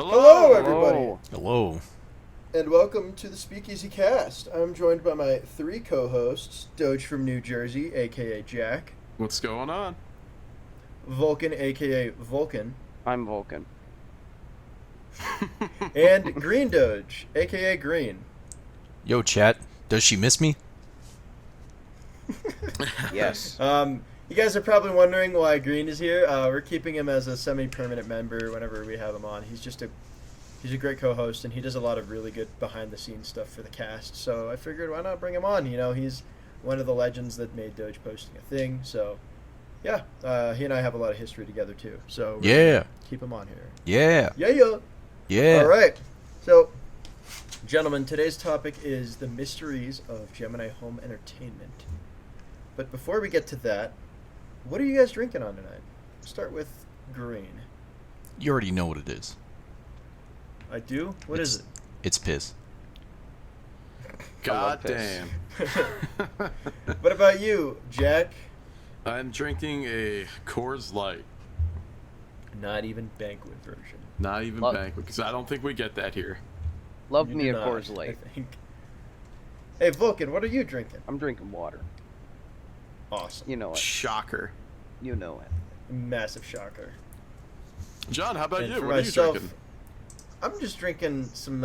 Hello, everybody. Hello. And welcome to the SpeakEasy Cast. I'm joined by my three co-hosts, Doge from New Jersey, a.k.a. Jack. What's going on? Vulcan, a.k.a. Vulcan. I'm Vulcan. And Green Doge, a.k.a. Green. Yo, chat. Does she miss me? Yes. You guys are probably wondering why Green is here. We're keeping him as a semi-permanent member whenever we have him on. He's a great co-host, and he does a lot of really good behind-the-scenes stuff for the cast. So I figured, why not bring him on? You know, he's one of the legends that made Doge posting a thing. So, yeah, he and I have a lot of history together too. So Yeah. keep him on here. Yeah. Yeah. All right. So, gentlemen, today's topic is the mysteries of Gemini Home Entertainment. But before we get to that, what are you guys drinking on tonight? Start with Green. You already know what it is. I do? What is it? It's piss. God piss. damn. What about you, Jack? I'm drinking a Coors Light. Not even banquet version. Not even Love- banquet, because I don't think we get that here. Love You me do a not, Coors Light. I think. Hey, Vulcan, what are you drinking? I'm drinking water. Awesome. You know it. Shocker. You know it. Massive shocker. John, how about And you? for What are you myself, drinking? I'm just drinking some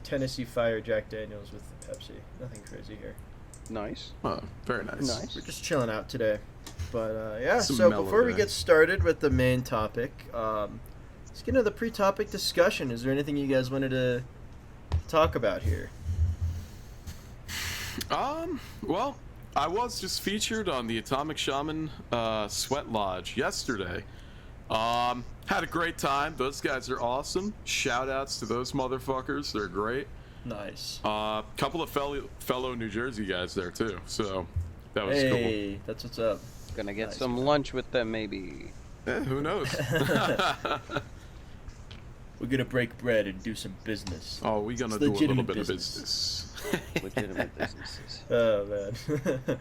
Tennessee Fire Jack Daniels with Pepsi. Nothing crazy here. Nice. Oh, very nice. Nice. We're just chilling out today. But yeah, Some so mellow before we day. get started with the main topic, let's get into the pre-topic discussion. Is there anything you guys wanted to talk about here? Well, I was just featured on the Atomic Shaman Sweat Lodge yesterday. Had a great time. Those guys are awesome. Shout outs to those motherfuckers. They're great. Nice. Couple of fellow New Jersey guys there too. So that was Hey, that's what's up. Gonna get Nice. some lunch with them, maybe. cool. Who knows? We're gonna break bread and do some business. Oh, we're gonna It's do a little legitimate bit business. of business. Legitimate businesses. Oh man,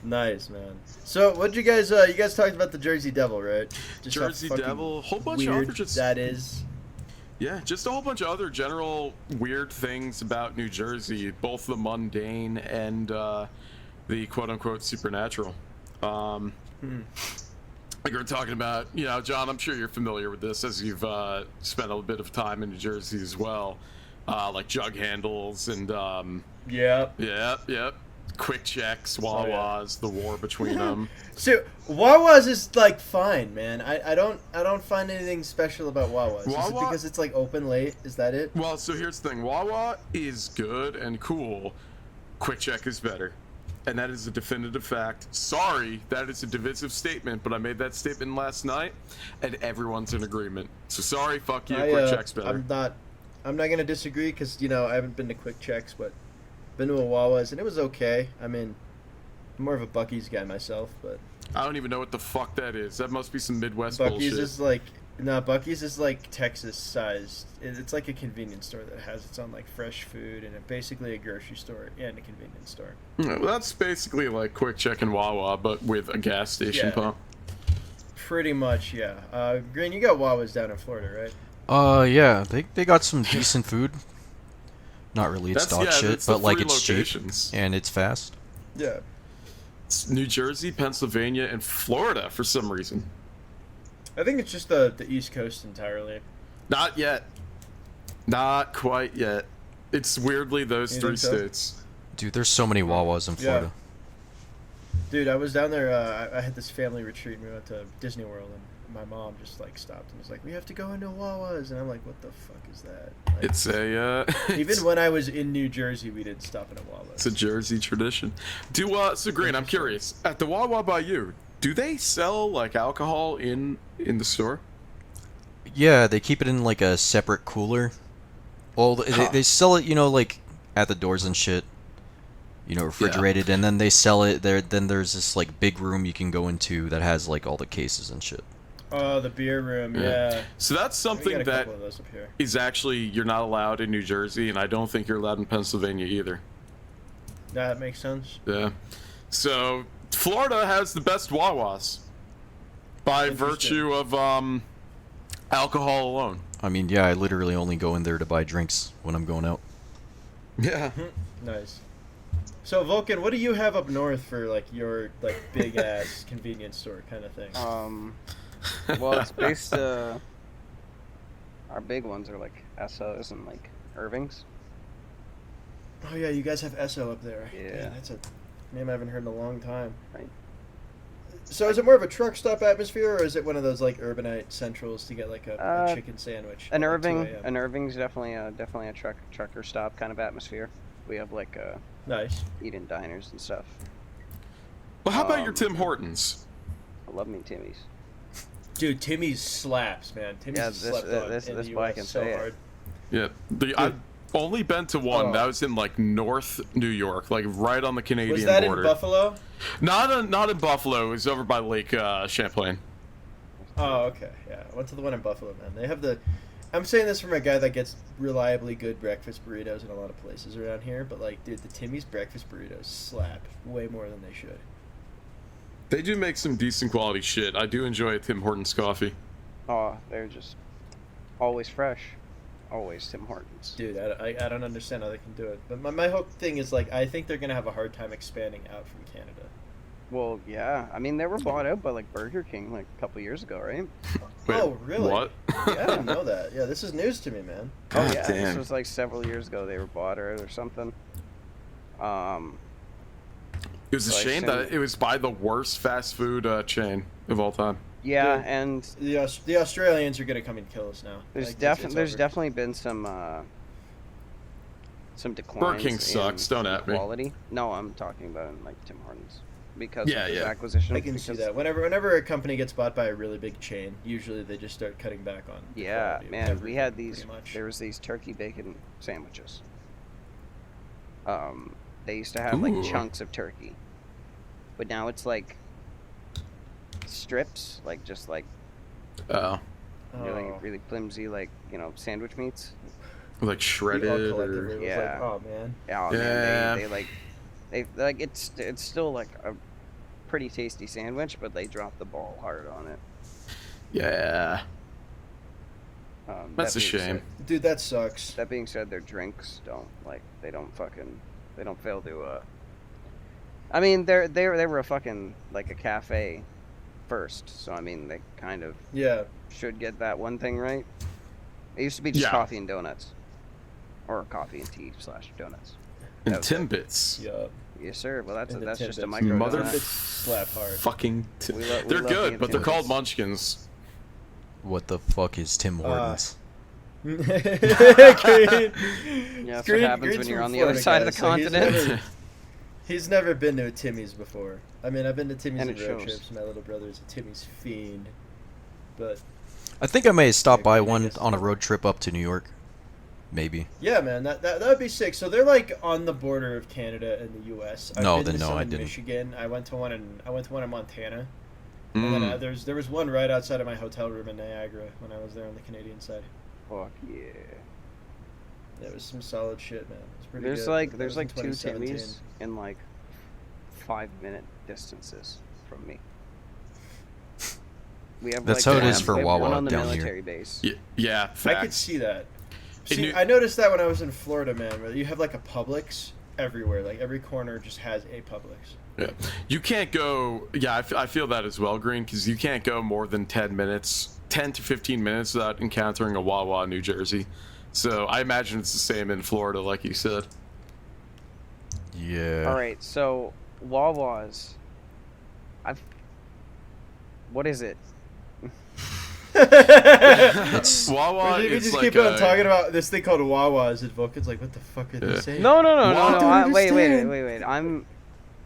nice man. So what you guys talked about the Jersey Devil, right? Just how Jersey fucking Devil, a whole bunch of weird other just that is. yeah, just a whole bunch of other general weird things about New Jersey, both the mundane and the quote-unquote supernatural. Like we're talking about, you know, John, I'm sure you're familiar with this as you've spent a bit of time in New Jersey as well. Like jug handles and Yep. quick checks, Oh, yeah. Wawas, the war between them. So Wawas is like fine, man. I don't find anything special about Wawas. Is it Wawa- because it's like open late? Is that it? Well, so here's the thing. Wawa is good and cool. Quick check is better. And that is a definitive fact. Sorry, that is a divisive statement, but I made that statement last night, and everyone's in agreement. So sorry, fuck you, Quick Check's better. I'm not gonna disagree because I haven't been to Quick Checks, but been to a Wawas and it was okay. I mean, I'm more of a Buc-ee's guy myself, but I don't even know what the fuck that is. That must be some Midwest Buc-ee's bullshit. is like Buc-ee's is like Texas sized. It's like a convenience store that has its own like fresh food and basically a grocery store and a convenience store. Yeah, well, that's basically like Quick Check and Wawa, but with a gas station Yeah. pump. Pretty much, yeah. Green, you got Wawas down in Florida, right? Yeah, they got some decent food. Not really, it's dog shit, that's the but like three it's locations. cheap and it's fast. Yeah. It's New Jersey, Pennsylvania, and Florida for some reason. I think it's just the East Coast entirely. Not yet. Not quite yet. It's weirdly those You three think so? states. Dude, there's so many Wawas in Florida. Dude, I was down there. I had this family retreat. And we went to Disney World, and my mom just like stopped and was like, "We have to go into Wawas," and I'm like, "What the fuck is that?" Like, It's a even when I was in New Jersey, we didn't stop in a Wawas. it's a Jersey tradition. So Green, I'm curious. At the Wawa by you, do they sell like alcohol in the store? Yeah, they keep it in like a separate cooler. Well, they sell it, you know, like at the doors and shit. You know, refrigerated, and then they sell it there. Then there's this like big room you can go into that has like all the cases and shit. Oh, the beer room, yeah. So that's We something got a that couple of those up here. is actually you're not allowed in New Jersey, and I don't think you're allowed in Pennsylvania either. That makes sense. Yeah. So Florida has the best Wawas by Interesting. virtue of Alcohol alone. I mean, yeah, I literally only go in there to buy drinks when I'm going out. Yeah. Nice. So Vulcan, what do you have up north for like your like big ass convenience store kind of thing? Well, it's based. Our big ones are like Esso's and like Irving's. Oh yeah, you guys have Esso up there. Yeah. That's a name I haven't heard in a long time. Right. So is it more of a truck stop atmosphere, or is it one of those like urbanite centrals to get like a chicken sandwich? An at, like, 2 Irving, a.m.? an Irving's definitely a trucker stop kind of atmosphere. We have like Nice. eat-in diners and stuff. Well, how about your Tim Hortons? I love me Timmy's. Dude, Timmy's slaps, man. Timmy's Yeah, slept on this in the boy US can so say it. hard. Yeah. I've only been to one. Oh. That was in like North New York, like right on the Canadian Was that border. in Buffalo? Not in Buffalo. It was over by Lake Champlain. Oh, okay. Yeah, I went to the one in Buffalo, man. They have the. I'm saying this from a guy that gets reliably good breakfast burritos in a lot of places around here, but like, dude, the Timmy's breakfast burritos slap way more than they should. They do make some decent quality shit. I do enjoy a Tim Hortons coffee. Oh, they're just always fresh. Always Tim Hortons. Dude, I don't understand how they can do it. But my whole thing is like, I think they're gonna have a hard time expanding out from Canada. Well, yeah. I mean, they were bought out by like Burger King like a couple years ago, right? Wait, Oh, really? What? Yeah, I didn't know that. Yeah, this is news to me, man. Oh God yeah, damn. this was like several years ago. They were bought out or something. It was a So I shame assume- that it was by the worst fast food chain of all time. Yeah, Dude. and The Australians are gonna come and kill us now. there's Like, there's over. definitely been some declines King in sucks, don't food at me. quality. No, I'm talking about in like Tim Hortons because Yeah, of the yeah. acquisition. I can see because- that. Whenever a company gets bought by a really big chain, usually they just start cutting back on. the Yeah, quality of man, we everything, had these. pretty much. There was these turkey bacon sandwiches. They used to have like Ooh. chunks of turkey, but now it's like strips, like just like Oh, really Oh. really flimsy, like sandwich meats. like We all shredded collectively or was Yeah. like, oh man. Oh Yeah. man, they like it's still like a pretty tasty sandwich, but they dropped the ball hard on it. yeah. That's That a being shame. said- Dude, that sucks. That being said, their drinks they don't fail to I mean they were a fucking like a cafe first, so I mean they kind of Yeah. should get that one thing right. It used to be just Yeah. coffee and donuts. Or coffee and tea / donuts. And That was it. Timbits. Yeah. Yes sir, well that's And the just a Timbits. micro Mother- donut. Timbits slap hard. Fucking. We They're love good, the but they're called Timbits. Munchkins. What the fuck is Tim Hortons? Green, Yeah, that's what happens Green's when you're from on the other Florida, side of guys, the so continent. He's never been to a Timmy's before. I mean, I've been to Timmy's And and it road shows. trips. My little brother's a Timmy's fiend. But I think I may stop by I one guess- on a road trip up to New York. Maybe. yeah, man, that would be sick. So they're like on the border of Canada and the U.S. I've No, been then to no, some I in didn't. Michigan. I went to one in Montana. And then Mm. there was one right outside of my hotel room in Niagara when I was there on the Canadian side. Fuck yeah. It was some solid shit, man. It was pretty There's good. like That there's was in like two 2017. Timmys in like 5-minute distances from me. We have That's like, how it one- is for we have one Wawa on the down here. military base. Yeah, I could facts. see that. In See, New- I noticed that when I was in Florida, man, where you have like a Publix everywhere. Like every corner just has a Publix. Yeah. You can't go. Yeah, I feel that as well, Green, because you can't go more than 10 to 15 minutes without encountering a Wawa in New Jersey. So I imagine it's the same in Florida, like you said. Yeah. All right, so Wawas. What is it? It's Wawa we is just like keep on talking about this thing called Wawas, and Vulcan's like, what the fuck are they Yeah. saying? No. Wow. Don't Wait. understand.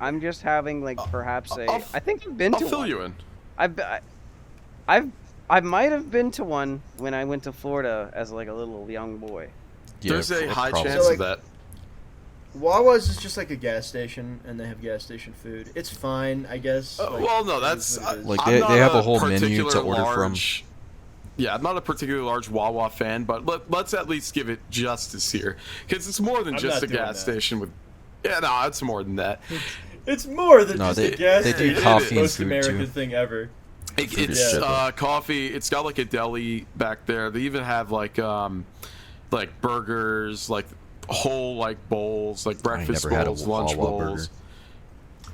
I'm just having like perhaps I'll- I think I've been I'll to fill one. you in. I might have been to one when I went to Florida as like a little young boy. yeah, There's a high probably. chance So, of that. Wawa's is just like a gas station, and they have gas station food. It's fine, I guess. Well, no, it that's is what it is. Like, I'm they not have a whole menu particular to order from. large- Yeah, I'm not a particularly large Wawa fan, but let's at least give it justice here, because it's more than I'm just not a doing gas that. station with. Yeah, no, it's more than that. It's more than No, just they- a gas they do station. coffee It's the and most food, American too. thing ever. It's coffee. It's got like a deli back there. They even have like burgers, like whole like bowls, like breakfast bowls, lunch bowls.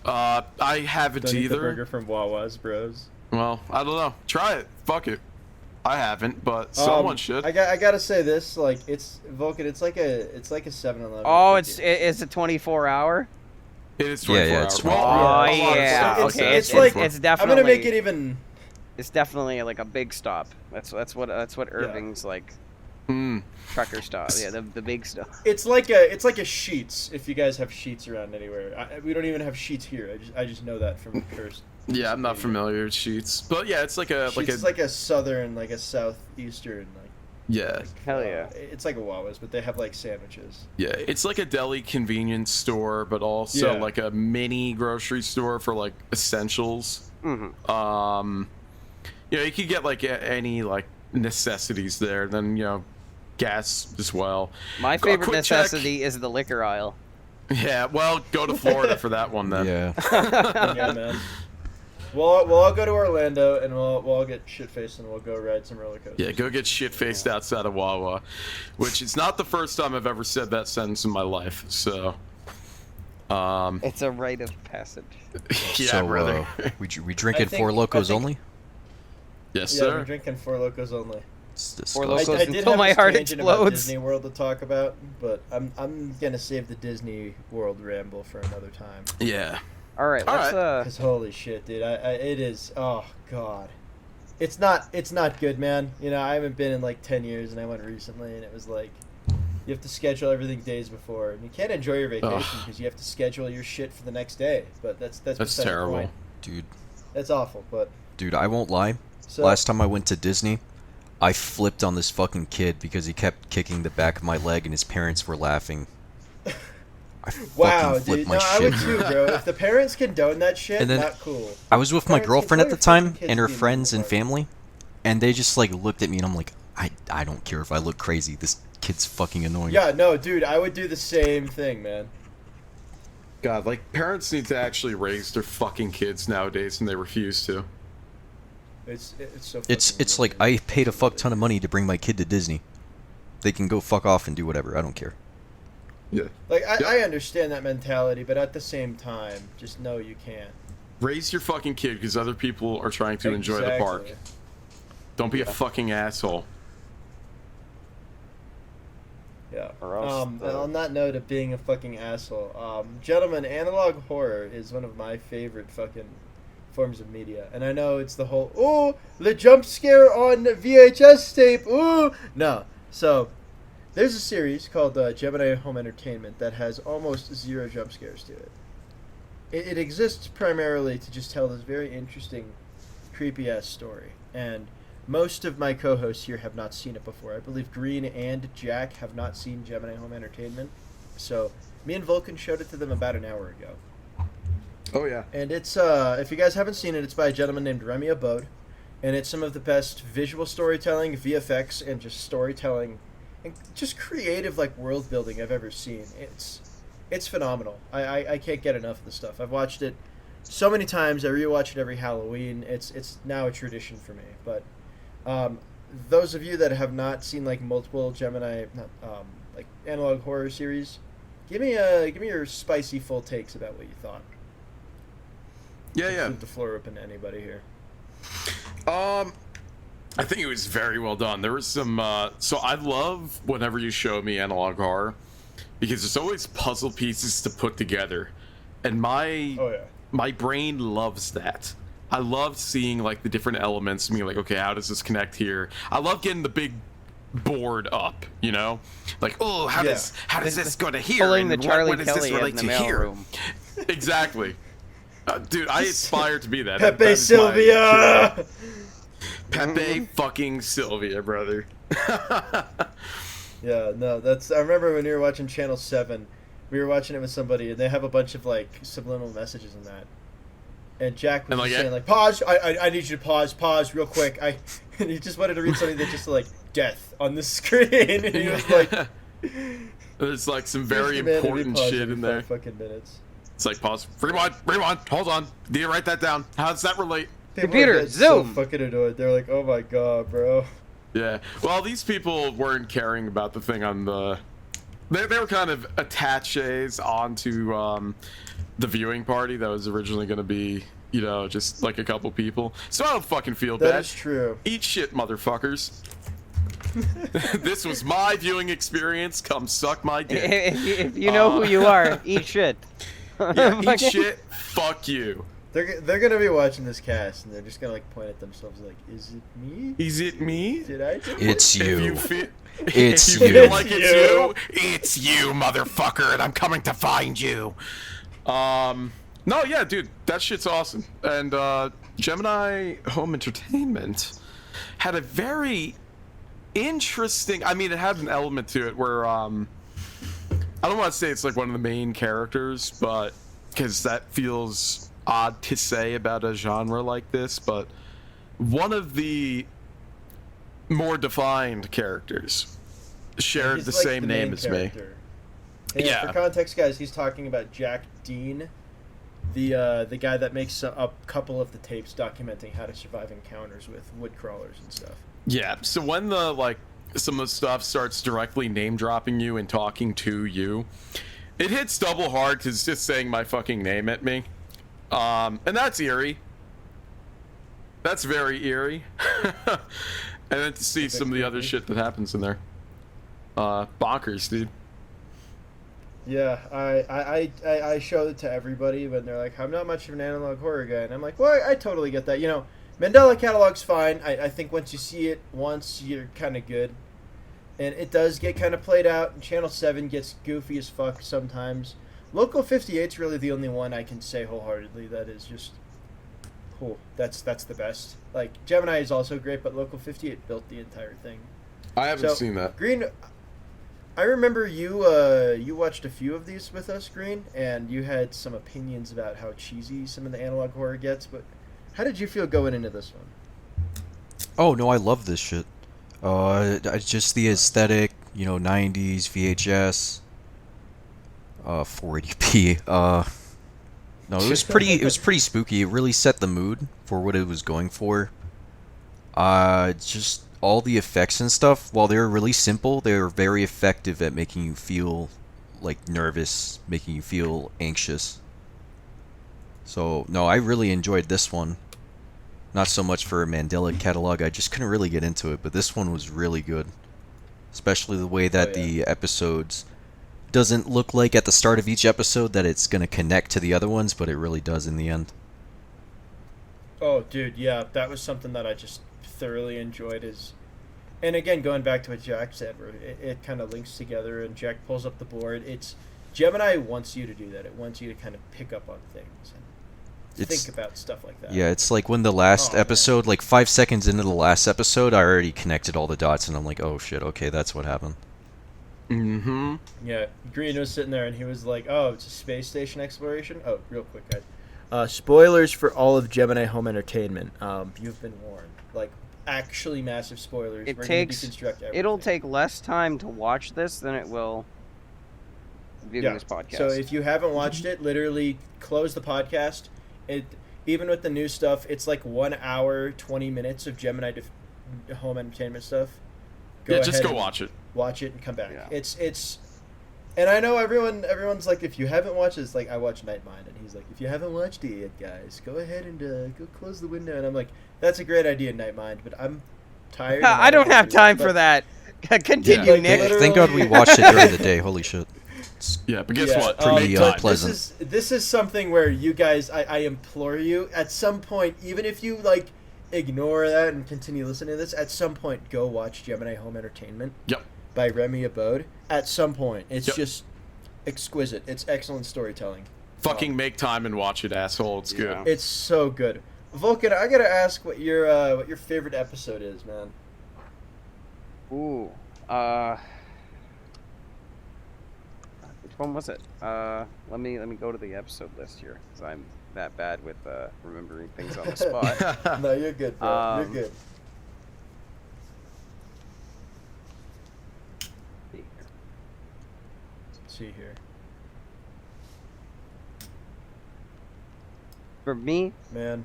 I haven't Don't eat the either. burger from Wawas, bros. Well, I don't know. Try it. Fuck it. I haven't, but someone should. I gotta say this, like it's Vulcan. It's like a 7-Eleven. Oh, it's a 24-hour. It is 24 hours. It's Well, yeah. Okay, It's like it's definitely. I'm gonna make it even. It's definitely like a big stop. That's what Irving's like. Trucker stop. Yeah, the big stuff. It's like a Sheetz. If you guys have Sheetz around anywhere, we don't even have Sheetz here. I just know that from first. Yeah, I'm not familiar with Sheets, but yeah, it's like a Sheetz is like a southern, like a southeastern, like. Yeah. Hell yeah. It's like a Wawas, but they have like sandwiches. Yeah, it's like a deli convenience store, but also like a mini grocery store for like essentials. Mm-hmm. You could get like any like necessities there. Then gas as well. My favorite necessity is the liquor aisle. Yeah, well, go to Florida for that one then. Yeah. Yeah, man. We'll all go to Orlando and we'll all get shit faced and we'll go ride some roller coasters. Yeah, go get shit faced outside of Wawa, which is not the first time I've ever said that sentence in my life. So, it's a rite of passage. Yeah, so, brother. we drinking Four Locos only? Yes, Yeah, sir. we're drinking Four Locos only. It's Four disgusting. Locos I did until have my this heart tangent about explodes. Disney World to talk about, but I'm gonna save the Disney World ramble for another time. Yeah. All right, let's Cause holy shit, dude, it is. Oh god, it's not good, man. I haven't been in like 10 years, and I went recently, and it was like you have to schedule everything days before, and you can't enjoy your vacation because you have to schedule your shit for the next day. But that's beside the terrible, point. Dude. That's awful, but. Dude, I won't lie. So, Last time I went to Disney, I flipped on this fucking kid because he kept kicking the back of my leg and his parents were laughing. I wow, fucking flipped dude. my No, I shit. would too, bro. If the parents condone that shit, And then not cool. I was with my Parents, girlfriend at control the time your fucking and her kids being friends and smart. family, and they just like looked at me and I'm like, I don't care if I look crazy. This kid's fucking annoying. Yeah, no, dude, I would do the same thing, man. God, like parents need to actually raise their fucking kids nowadays, and they refuse to. It's so. It's fucking like annoying. I paid a fuck ton of money to bring my kid to Disney. They can go fuck off and do whatever. I don't care. Yeah. Like I understand that mentality, but at the same time, just know you can't. Raise your fucking kid because other people are trying to enjoy the park. Exactly. Don't be a fucking asshole. Yeah. Or else On that note of being a fucking asshole, gentlemen, analog horror is one of my favorite fucking forms of media, and I know it's the whole the jump scare on VHS tape. No. So there's a series called Gemini Home Entertainment that has almost zero jump scares to it. It exists primarily to just tell this very interesting, creepy ass story, and most of my co-hosts here have not seen it before. I believe Green and Jack have not seen Gemini Home Entertainment. So me and Vulcan showed it to them about an hour ago. Oh yeah. And it's if you guys haven't seen it, it's by a gentleman named Remy Abode, and it's some of the best visual storytelling, VFX, and just storytelling, and just creative like world building I've ever seen. It's phenomenal. I can't get enough of the stuff. I've watched it so many times. I rewatch it every Halloween. It's now a tradition for me. But those of you that have not seen like multiple Gemini like analog horror series, give me your spicy full takes about what you thought. Yeah. Leave the floor open to anybody here. I think it was very well done. There was some so I love whenever you show me analog horror because there's always puzzle pieces to put together, and my brain loves that. I love seeing like the different elements and being like, okay, how does this connect here? I love getting the big board up, like, oh, how does this go to here? Pulling the And Charlie what does this Kelly relate in the to mail here? room. Exactly. Dude, I aspire to be that. Pepe That is Sylvia. Pepe fucking Sylvia, brother. Yeah, no, that's. I remember when we were watching Channel 7, we were watching it with somebody, and they have a bunch of like subliminal messages in that. And Jack was just saying like, pause. I need you to pause real quick. And he just wanted to read something that just like death on the screen, and he was like, there's like some very important shit in there. Fucking minutes. It's like pause, rewind, hold on. Need to write that down. How does that relate? Computer, get zoom! so fucking annoyed. They're like, oh my god, bro. Yeah. Well, these people weren't caring about the thing on the. They were kind of attaches onto the viewing party that was originally going to be, you know, just like a couple people. So I don't fucking feel bad. That is true. Eat shit, motherfuckers. This was my viewing experience. Come suck my dick. If you know who you are, eat shit. Yeah, eat shit. Fuck you. They're gonna be watching this cast and they're just gonna like point at themselves like, is it me? Is it me? Did I do It's it? you. If you feel, It's if you you. feel like it's you, motherfucker, and I'm coming to find you. No, yeah, dude, that shit's awesome. And Gemini Home Entertainment had a very interesting. I mean, it had an element to it where I don't want to say it's like one of the main characters, but because that feels odd to say about a genre like this, but one of the more defined characters shared He's the like same name main as me. character. Hey, Yeah. For context, guys, he's talking about Jack Dean, the guy that makes a couple of the tapes documenting how to survive encounters with wood crawlers and stuff. Yeah, so when the like some of the stuff starts directly name dropping you and talking to you, it hits double hard because it's just saying my fucking name at me. And that's eerie. That's very eerie. And then to see some of the other shit that happens in there. Bonkers, dude. Yeah, I show it to everybody when they're like, I'm not much of an analog horror guy. And I'm like, well, I totally get that. You know, Mandela Catalog's fine. I think once you see it once, you're kind of good. And it does get kind of played out. And Channel 7 gets goofy as fuck sometimes. Local 58's really the only one I can say wholeheartedly that is just cool. That's the best. Like, Gemini is also great, but Local 58 built the entire thing. I haven't So, seen that. Green, I remember you watched a few of these with us, Green, and you had some opinions about how cheesy some of the analog horror gets, but how did you feel going into this one? Oh no, I love this shit. Just the aesthetic, you know, 90s VHS, 480p. No, it was pretty spooky. It really set the mood for what it was going for. Just all the effects and stuff, while they were really simple, they were very effective at making you feel like nervous, making you feel anxious. So no, I really enjoyed this one. Not so much for a Mandela catalog, I just couldn't really get into it, but this one was really good. Especially the way that the episodes doesn't look like at the start of each episode that it's going to connect to the other ones, but it really does in the end. Oh, dude, yeah, that was something that I just thoroughly enjoyed. And again, going back to what Jack said, where it kind of links together, and Jack pulls up the board. It's Gemini wants you to do that. It wants you to kind of pick up on things and think about stuff like that. Yeah, it's like when the last episode, like 5 seconds into the last episode, I already connected all the dots, and I'm like, oh shit, okay, that's what happened. Mm-hmm. Yeah, Green was sitting there, and he was like, oh, it's a space station exploration? Oh, real quick, guys. Spoilers for all of Gemini Home Entertainment. You've been warned. Like, actually massive spoilers. We're gonna deconstruct everything. It'll take less time to watch this than it will viewing this podcast. So if you haven't watched it, literally close the podcast. Even with the new stuff, it's like 1 hour, 20 minutes of Gemini Home Entertainment stuff. Just go watch it. Watch it and come back. Yeah. It's and I know everyone's like, if you haven't watched it, it's like, I watched Nightmind, and he's like, if you haven't watched it yet, guys, go ahead and go close the window. And I'm like, that's a great idea, Nightmind, but I'm tired. I don't have time for that. Continue, like, Nick. Thank God we watched it during the day, holy shit. Yeah, but guess what? Pretty Make time. pleasant. This is something where you guys, I implore you, at some point, even if you like ignore that and continue listening to this, at some point go watch Gemini Home Entertainment. Yep. By Remy Abode. At some point, it's Yep. just exquisite. It's excellent storytelling. Fucking make time and watch it, asshole. It's good. It's so good. Vulcan, I gotta ask what your favorite episode is, man. Ooh. Which one was it? Let me go to the episode list here, because I'm that bad with remembering things on the spot. No, you're good, bro. You're good. Let's see here. For me, Man.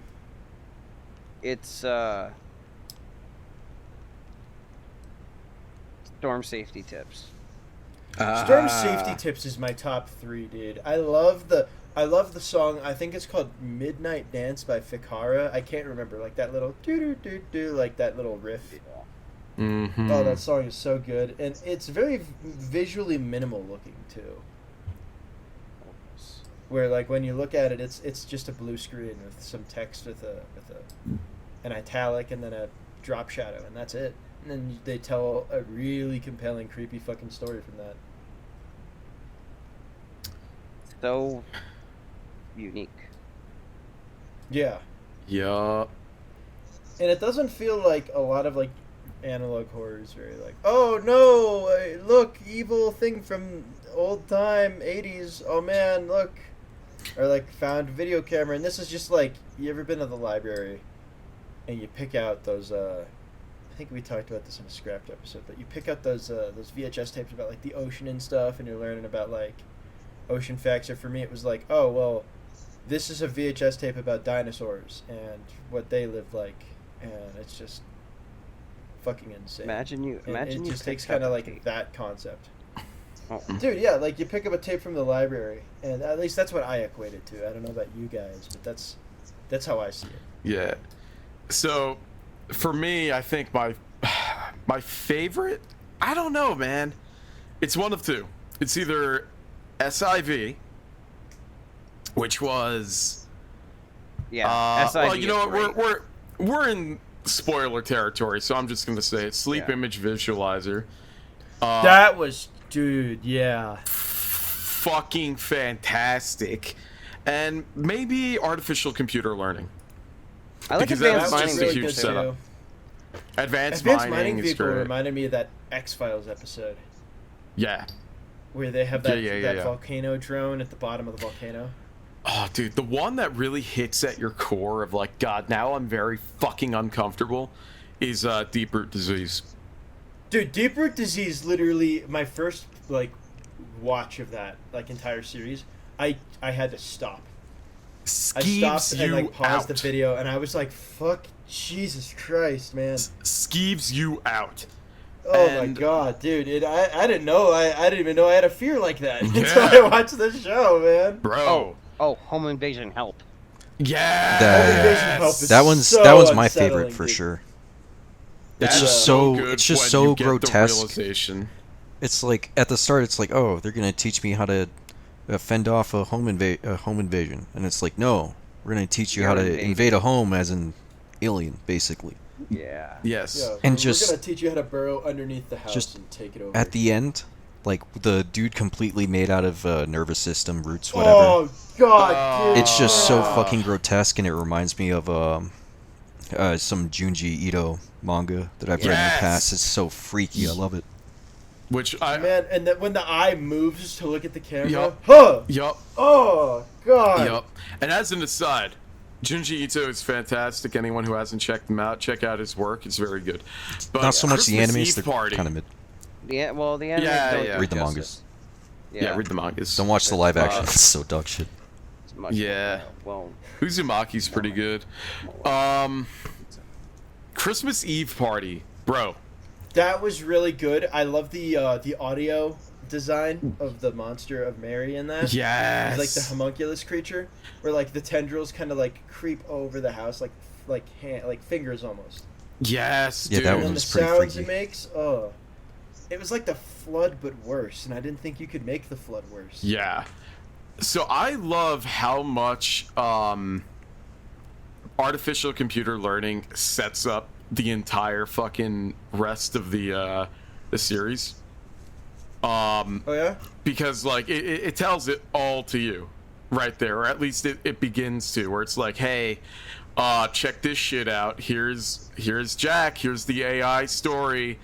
It's storm safety tips. Storm Safety Tips is my top 3, dude. I love the song. I think it's called Midnight Dance by Fikara. I can't remember, like that little do like that little riff. Mm-hmm. Oh, that song is so good, and it's very visually minimal looking too. Where like when you look at it, it's just a blue screen with some text with an italic and then a drop shadow, and that's it. And then they tell a really compelling, creepy fucking story from that. So unique. Yeah. Yeah. And it doesn't feel like a lot of like analog horrors very like, oh no, look, evil thing from old time 80s, oh man, look. Or like found video camera, and this is just like, you ever been to the library and you pick out those I think we talked about this in a scrapped episode, but you pick out those VHS tapes about like the ocean and stuff, and you're learning about like ocean facts. Or for me, it was like, oh well, this is a VHS tape about dinosaurs and what they lived like, and it's just fucking insane. Imagine it you just takes picked up kind of a like tape. that concept. Oh. Dude, yeah, like you pick up a tape from the library, and at least that's what I equate it to. I don't know about you guys, but that's how I see it. Yeah. So, for me, I think my favorite, I don't know, man. It's one of two. It's either SIV, which was Yeah. SIV well, you know is what? We're in spoiler territory, so I'm just gonna say it. Sleep Yeah. Image Visualizer. That was, dude, yeah. Fucking fantastic, and maybe artificial computer learning. I like because advanced that's mining just a vehicle huge too. setup. Advanced Advanced mining Mining is Vehicle great. reminded me of that X-Files episode Yeah. where they have that, Yeah. volcano drone at the bottom of the volcano. Oh, dude, the one that really hits at your core of like, God, now I'm very fucking uncomfortable, is Deep Root Disease. Dude, Deep Root Disease, literally my first like watch of that like entire series, I had to stop. I Skeeves stopped and you like paused out. the video, and I was like, "Fuck, Jesus Christ, man!" Skeeves you out. Oh And- my god, dude! I didn't know. I didn't even know I had a fear like that until Yeah. I watched the show, man. Bro. Oh, home invasion help. Yeah. Home Invasion Help is That one's so my unsettling, favorite for dude. sure. That It's is just so good it's just when so you get the grotesque. realization. It's like at the start, it's like, oh, they're gonna teach me how to fend off a home invasion, and it's like, no, we're gonna teach you how to invade a home as an alien, basically. Yeah. Yes. Yeah, And we're just- gonna teach you how to burrow underneath the house just and take it over. At the end, like the dude completely made out of nervous system roots, whatever. Oh god, dude. It's just so fucking grotesque, and it reminds me of some Junji Ito manga that I've read in the Yes. past. It's so freaky. I love it. Which I. Man, and when the eye moves to look at the camera, Yup. huh? Yup. Oh god. Yup. And as an aside, Junji Ito is fantastic. Anyone who hasn't checked him out, check out his work. It's very good. But Not so much the Christmas animes; Eve they're Party. kind of mid. The anime Yeah, don't yeah. Read the justice. mangas. Yeah, read the mangas. Don't watch the live action. Uh, It's so dog shit. It's much Yeah. Well, Uzumaki's pretty good. Christmas Eve Party, bro. That was really good. I love the audio design of the monster of Mary in that. Yes. It's like the homunculus creature, where like the tendrils kind of like creep over the house, like fingers almost. Yes, Yeah, dude. that And then was the pretty sounds freaky. it makes, oh, it was like the flood but worse, and I didn't think you could make the flood worse. Yeah. So I love how much artificial computer learning sets up the entire fucking rest of the series. Oh yeah. Because like it tells it all to you right there, or at least it begins to, where it's like, hey, check this shit out. Here's Jack. Here's the AI story.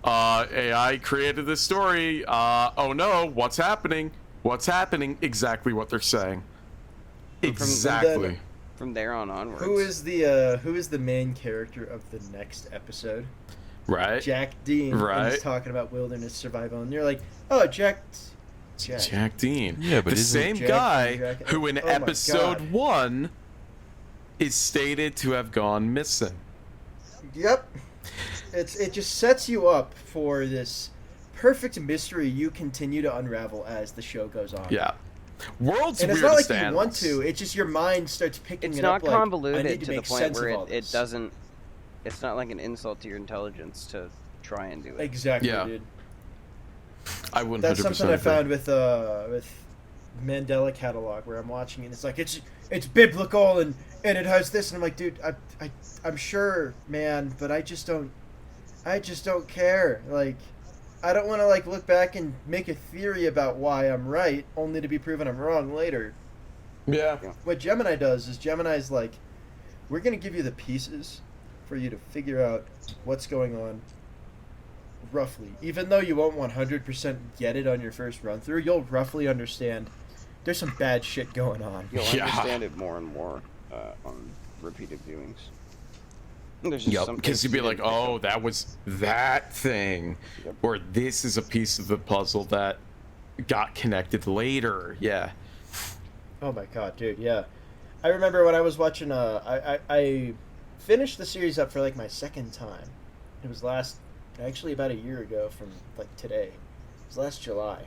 AI created this story. Oh no, what's happening? What's happening? Exactly what they're saying. Exactly. from there on onwards. Who is the main character of the next episode? Right. Jack Dean. And Right. he's talking about wilderness survival, and you're like, oh, Jack. Jack Dean. Yeah, but the isn't same Jack guy Dean, Jack- who in oh my episode God. 1 is stated to have gone missing. Yep. It just sets you up for this perfect mystery you continue to unravel as the show goes on. Yeah. World's And it's weirdest not like you want animals. to. It's just your mind starts picking It's it not up. Like, I convoluted need to to the make point sense where of all it this. doesn't. It's not like an insult to your intelligence to try and do it. Exactly, Yeah. dude. I wouldn't. That's 100% something I agree. found with Mandela Catalog, where I'm watching it. It's like it's biblical and it has this, and I'm like, dude, I'm sure, man, but I just don't care. Like, I don't want to like look back and make a theory about why I'm right, only to be proven I'm wrong later. Yeah. What Gemini does is Gemini's like, we're gonna give you the pieces for you to figure out what's going on. Roughly, even though you won't 100% get it on your first run through, you'll roughly understand there's some bad shit going on. You'll Yeah. understand it more and more on repeated viewings. There's just Yep, some because things you'd be you like, didn't pick oh, up. that was that thing. Yep. Or this is a piece of the puzzle that got connected later. Yeah. Oh my god, dude, yeah. I remember when I was watching, I finished the series up for like my second time. It was actually about a year ago from like today. It was last July.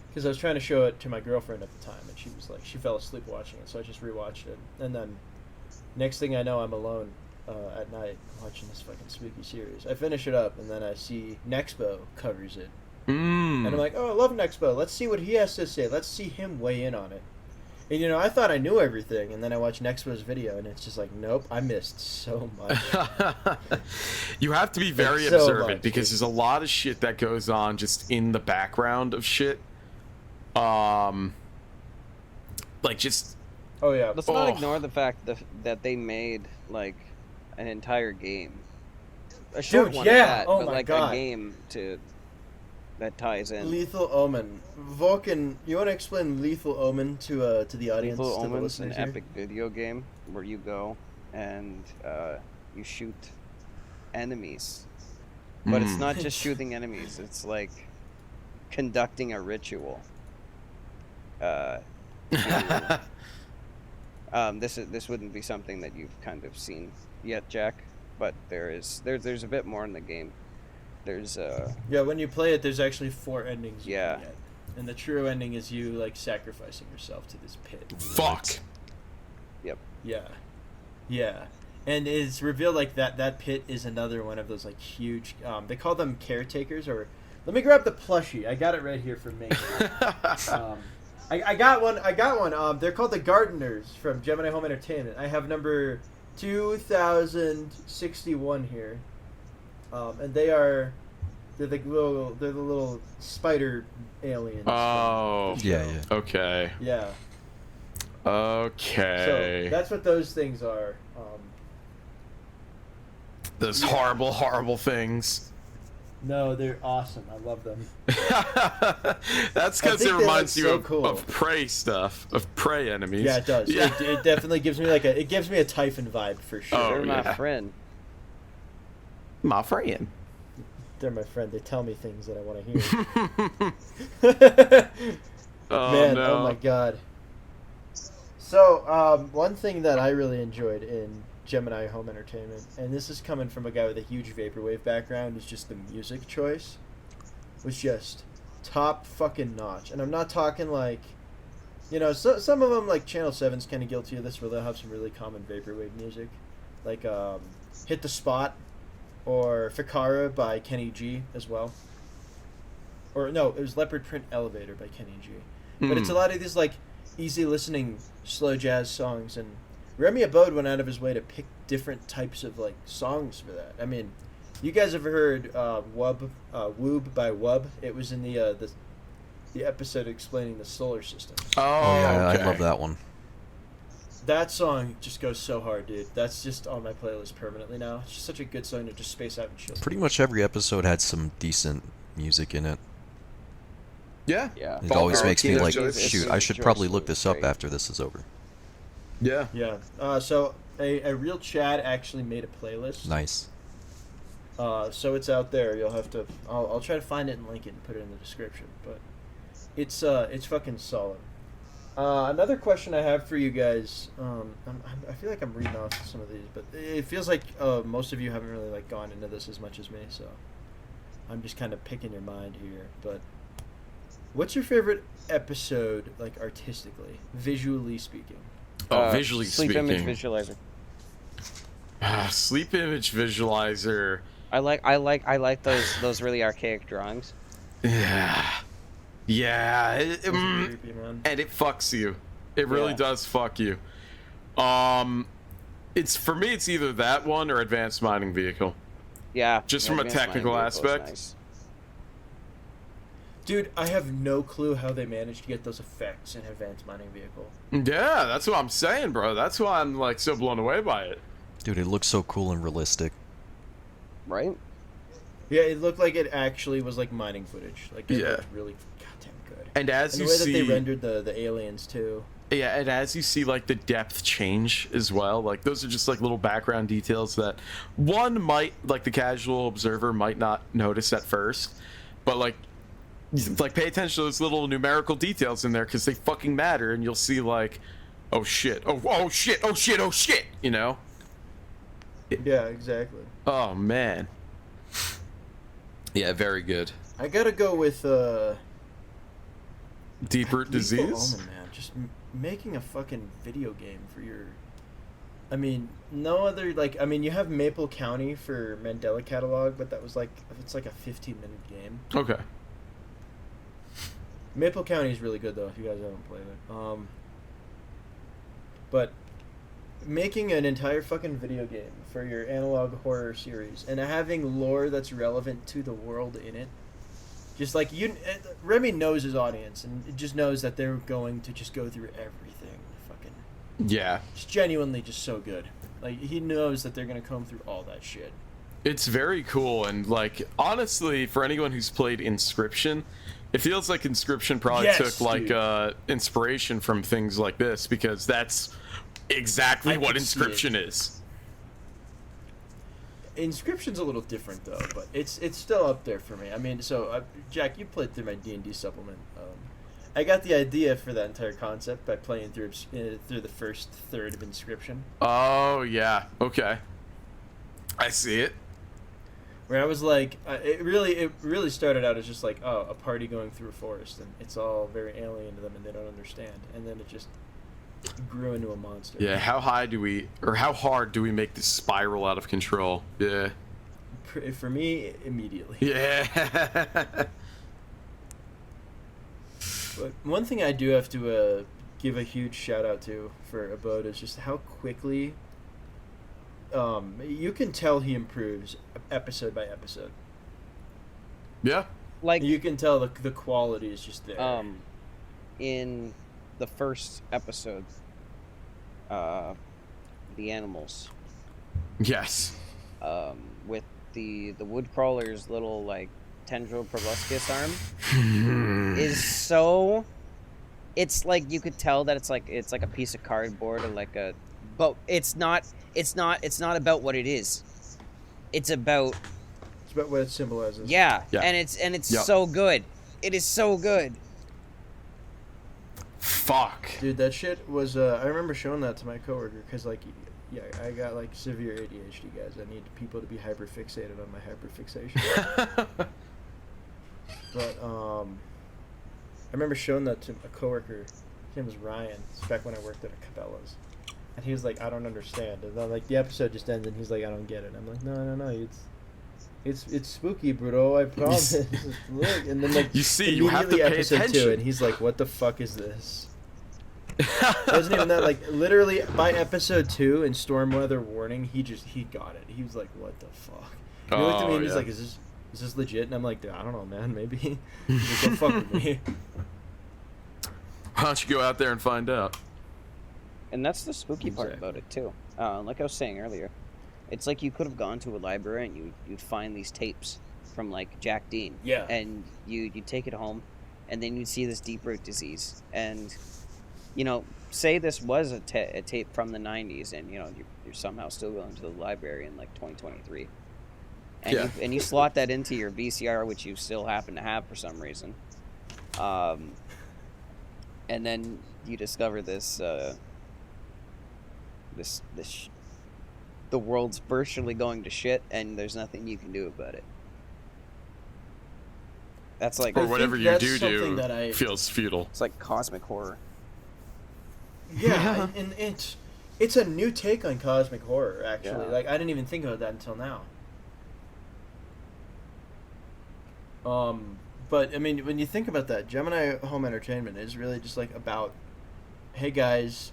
Because I was trying to show it to my girlfriend at the time, and she was like, she fell asleep watching it, so I just rewatched it. And then, next thing I know, I'm alone at night watching this fucking spooky series. I finish it up, and then I see Nexpo covers it. And I'm like, oh, I love Nexpo. Let's see what he has to say. Let's see him weigh in on it. And, you know, I thought I knew everything, and then I watched Nexpo's video, and it's just like, nope, I missed so much. You have to be very So observant much, because there's a lot of shit that goes on just in the background of shit. Like just Oh, yeah. Let's not Oh. ignore the fact that they made like an entire game, a short Dude, one yeah. at that, Oh but my like God. a game that ties in. Lethal Omen. Vulcan, you want to explain Lethal Omen to the audience? Lethal to the Omen's an listeners here? epic video game where you go and you shoot enemies, but it's not just shooting enemies. It's like conducting a ritual. This wouldn't be something that you've kind of seen yet, Jack, but there's a bit more in the game. There's Yeah, when you play it, there's actually 4 endings. You Yeah. can get. And the true ending is you like sacrificing yourself to this pit. fuck. Yeah, yeah, and it's revealed like that pit is another one of those like huge. They call them caretakers, or let me grab the plushie. I got it right here from me. I got one. They're called the Gardeners from Gemini Home Entertainment. I have number 2061 here, and they're the little spider aliens. Oh. Yeah, yeah. Okay. Yeah. Okay. So that's what those things are. Those horrible, horrible things. No, they're awesome. I love them. That's I because think it they reminds look you so of, cool. of prey stuff, of prey enemies. Yeah, it does. Yeah. It definitely gives me it gives me a Typhon vibe for sure. Oh, they're my yeah. friend. My friend. They're my friend. They tell me things that I want to hear. Oh, Man, no. oh my god. So, one thing that I really enjoyed in Gemini Home Entertainment, and this is coming from a guy with a huge vaporwave background, is just the music choice was just top fucking notch. And I'm not talking like, you know, some of them, like Channel 7's kind of guilty of this, where they'll have some really common vaporwave music, like Hit the Spot or Fikara by Kenny G as well. Or no, it was Leopard Print Elevator by Kenny G. But it's a lot of these like easy listening slow jazz songs, and Remy Abode went out of his way to pick different types of like songs for that. I mean, you guys ever heard Woob by Wub? It was in the episode explaining the solar system. Oh, yeah, okay. I love that one. That song just goes so hard, dude. That's just on my playlist permanently now. It's just such a good song to just space out and chill. Pretty much every episode had some decent music in it. Yeah. Yeah. It always Vulgar makes me like, choice. shoot, I Music should choice probably look was this up great. after this is over. Yeah. Yeah. So a real Chad actually made a playlist. Nice. So it's out there. You'll have to. I'll try to find it and link it and put it in the description. But it's fucking solid. Another question I have for you guys. I feel like I'm reading off some of these, but it feels like most of you haven't really like gone into this as much as me. So I'm just kind of picking your mind here. But what's your favorite episode, like artistically, visually speaking? Visually Sleep speaking. image visualizer. Sleep image visualizer. I like those really archaic drawings. Yeah. Yeah. Those are creepy, man. And it fucks you. It really Yeah. does fuck you. It's for me. It's either that one or advanced mining vehicle. Yeah. Just yeah, from a advanced mining technical vehicle is aspect. nice. Dude, I have no clue how they managed to get those effects in Advanced Mining Vehicle. Yeah, that's what I'm saying, bro. That's why I'm like so blown away by it. Dude, it looks so cool and realistic. Right? Yeah, it looked like it actually was like mining footage. Like it Yeah. looked really goddamn good. And as And you the way that see, they rendered the aliens too. yeah, and as you see, like the depth change as well. Like those are just like little background details that one might, like the casual observer, might not notice at first, but like pay attention to those little numerical details in there because they fucking matter, and you'll see like, oh shit, oh shit, oh shit, oh shit, you know? Yeah, exactly. Oh man. Yeah, very good. I gotta go with Deep root Lethal disease. Omen, man. Just making a fucking video game for your. I mean, no other like. I mean, you have Maple County for Mandela Catalog, but that was like it's like a 15-minute game. Okay. Maple County is really good though. If you guys haven't played it, but making an entire fucking video game for your analog horror series and having lore that's relevant to the world in it, just like Remy knows his audience and it just knows that they're going to just go through everything. Fucking, Yeah. just genuinely just so good. Like he knows that they're gonna comb through all that shit. It's very cool, and like honestly, for anyone who's played Inscription, it feels like Inscription probably Yes, took like dude. inspiration from things like this because that's exactly I what could see Inscription it. is. Inscription's a little different though, but it's still up there for me. I mean, so Jack, you played through my D&D supplement. I got the idea for that entire concept by playing through the first third of Inscription, Oh yeah, okay, I see it. where I was like, it really started out as just like, oh, a party going through a forest, and it's all very alien to them, and they don't understand, and then it just grew into a monster. Yeah, how hard do we make this spiral out of control? Yeah. For me, immediately. Yeah. But one thing I do have to give a huge shout out to for Abode is just how quickly you can tell he improves episode by episode. Yeah. Like You can tell the quality is just there. in the first episode, the animals, Yes. with the wood crawler's little like tendril proboscis arm is so. It's like you could tell that it's like a piece of cardboard or like a, but it's not about what it is. It's about it's about what it symbolizes. yeah. Yeah. and it's Yeah. so good. It is so good. Fuck. Dude, that shit was. I remember showing that to my coworker because, like, yeah, I got like severe ADHD, guys. I need people to be hyper fixated on my hyper fixation. But I remember showing that to a coworker. His name was Ryan. It's back when I worked at a Cabela's, and he was like, "I don't understand." And then like the episode just ends, and he's like, "I don't get it." I'm like, "No, it's spooky, bro. I promise." Look, and then like You see, you have to immediately pay episode attention. 2, and he's like, "What the fuck is this?" It wasn't even that. Like literally by episode 2 in storm weather warning, he got it. He was like, "What the fuck?" And he looked at me and he's yeah. like, "Is this legit?" And I'm like, "I don't know, man. Maybe." He's like, "Don't fuck with me." Why don't you go out there and find out? And that's the spooky part Exactly. about it too. Like I was saying earlier, it's like you could have gone to a library and you'd find these tapes from like Jack Dean. Yeah. And you'd take it home, and then you'd see this deep root disease. And you know, say this was a tape from the 90s, and you know you're somehow still going to the library in like 2023, and Yeah. you slot that into your VCR, which you still happen to have for some reason. And and then you discover this the world's virtually going to shit, and there's nothing you can do about it. That's like, or whatever you that's do something that I- feels futile. it's like cosmic horror. Yeah, and it's a new take on cosmic horror, actually. Yeah. Like, I didn't even think about that until now. But I mean, when you think about that, Gemini Home Entertainment is really just like about, hey guys,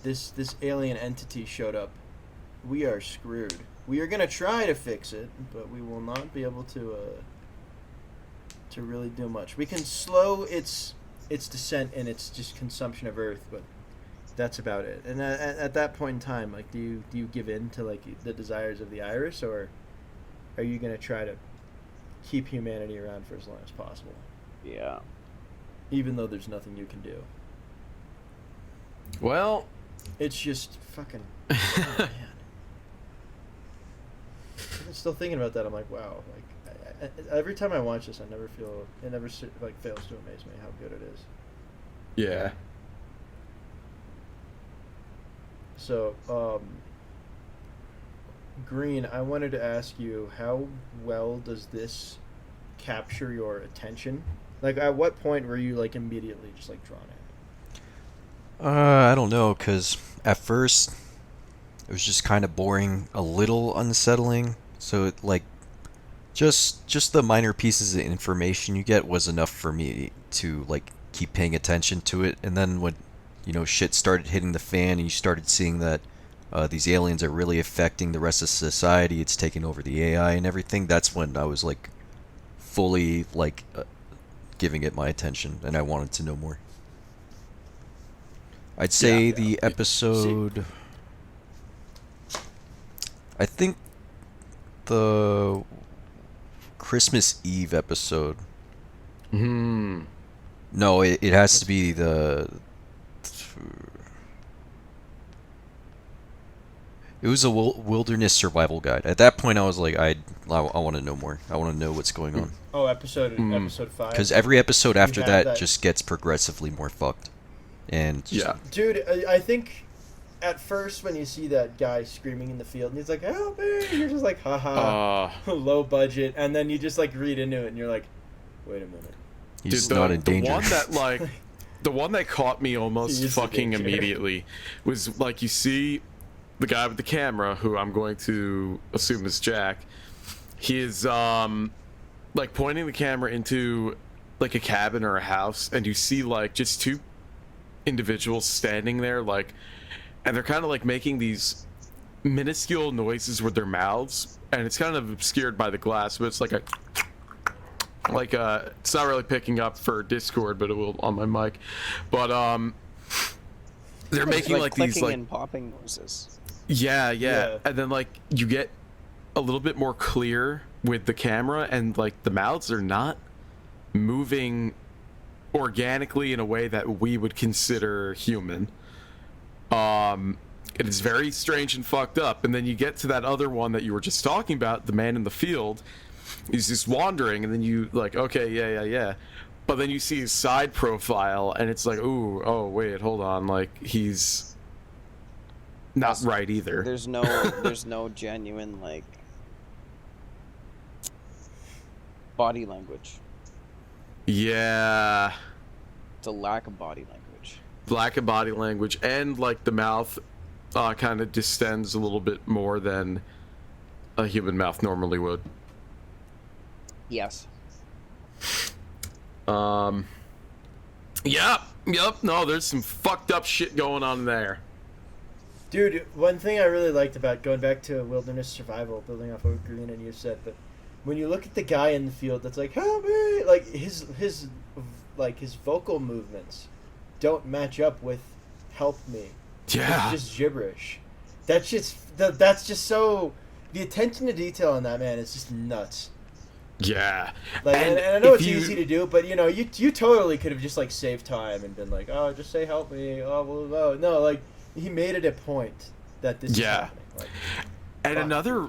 this alien entity showed up. We are screwed. We are gonna try to fix it, but we will not be able to really do much. We can slow its descent and its just consumption of Earth, but that's about it. And at that point in time, like, do you give in to like the desires of the Iris, or are you gonna try to keep humanity around for as long as possible, Yeah. even though there's nothing you can do? Well, It's just fucking. Oh, man. I'm still thinking about that. I'm like, wow. Like, every time I watch this, it never like fails to amaze me how good it is. yeah. So, Green, I wanted to ask you, how well does this capture your attention? Like, at what point were you like immediately just like drawn in? I don't know, because at first it was just kind of boring, a little unsettling. So it, like, just the minor pieces of information you get was enough for me to like keep paying attention to it. And then when, you know, shit started hitting the fan and you started seeing that these aliens are really affecting the rest of society, it's taking over the AI and everything, that's when I was like fully like giving it my attention and I wanted to know more. I'd say the episode, I think the Christmas Eve episode. No, it has to be the. It was a wilderness survival guide. At that point, I was like, I want to know more. I want to know what's going on. Oh, episode 5. Because every episode after have that just gets progressively more fucked. And just, Dude, I think at first when you see that guy screaming in the field and he's like, help me, you're just like, haha, low budget, and then you just like read into it and you're like, wait a minute. he's not in danger. The one that like, the one that caught me almost He is fucking the danger. immediately was like, you see the guy with the camera, who I'm going to assume is Jack. He is like pointing the camera into like a cabin or a house, and you see like just two individuals standing there, like, and they're kind of like making these minuscule noises with their mouths, and it's kind of obscured by the glass, but it's like it's not really picking up for Discord, but it will on my mic. But they're making like these clicking like and popping noises. yeah, and then like you get a little bit more clear with the camera, and like the mouths are not moving organically in a way that we would consider human. It is very strange and fucked up. And then you get to that other one that you were just talking about, the man in the field. He's just wandering, and then you like, okay, yeah. But then you see his side profile, and it's like, oh wait, hold on, like he's not right either. There's no genuine like body language. Yeah. It's a lack of body language. Lack of body language, and like the mouth kind of distends a little bit more than a human mouth normally would. Yes. Yep. No, there's some fucked up shit going on there. Dude, one thing I really liked about going back to wilderness survival, building off what Green and you said, but when you look at the guy in the field that's like, help me, like his vocal movements don't match up with help me. Yeah. It's just gibberish. That's just so, the attention to detail on that man is just nuts. Yeah. Like, and I know it's easy to do, but you know, you totally could have just like saved time and been like, oh, just say help me. Oh, well, no, like he made it a point that this is happening. Like, and another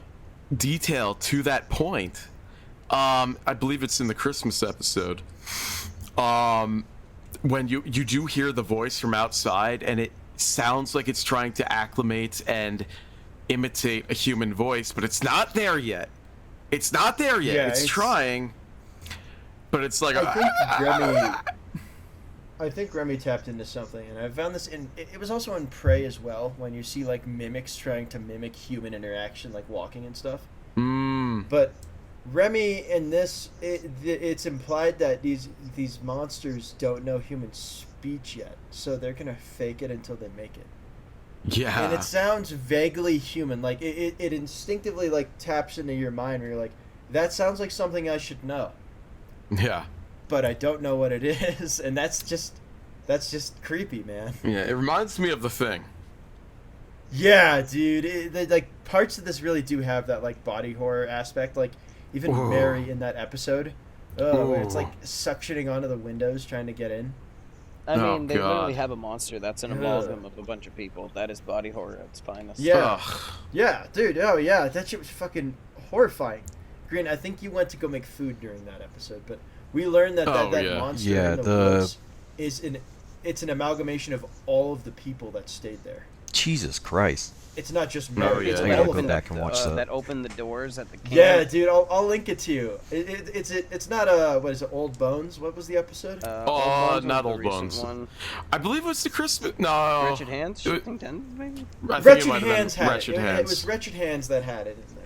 detail to that point, I believe it's in the Christmas episode. when you do hear the voice from outside, and it sounds like it's trying to acclimate and imitate a human voice, but it's not there yet. It's not there yet. Yeah, it's trying, but it's like I think Remy tapped into something, and I found this in. It was also in Prey as well, when you see like mimics trying to mimic human interaction, like walking and stuff. But Remy in this, it's implied that these monsters don't know human speech yet, so they're gonna fake it until they make it. Yeah. And it sounds vaguely human, like it instinctively like taps into your mind, where you're like, that sounds like something I should know. Yeah. But I don't know what it is, and that's just creepy, man. Yeah, it reminds me of The Thing. Yeah, dude. Like parts of this really do have that like body horror aspect. Like even Ooh. Mary in that episode, where it's like suctioning onto the windows trying to get in. I mean, Oh, they God. literally have a monster that's an amalgam of a bunch of people. That is body horror at its finest. Yeah, Ugh. yeah, dude. Oh yeah, that shit was fucking horrifying. Green, I think you went to go make food during that episode, but we learned that that yeah. monster Yeah, in the woods is it's an amalgamation of all of the people that stayed there. Jesus Christ. It's not just Oh, Mary. yeah. It's I I all gotta of go them. back and watch that. That opened the doors at the camp. Yeah, dude, I'll link it to you. It's not what is it? Old Bones? What was the episode? Old Oh, Bones was not the Old recent Bones. One. I believe it was the Christmas. No. Wretched Hands? Shifting Tendons, maybe? I think it Wretched might have Hands been had Wretched it. Hands. It was Wretched Hands that had it in there.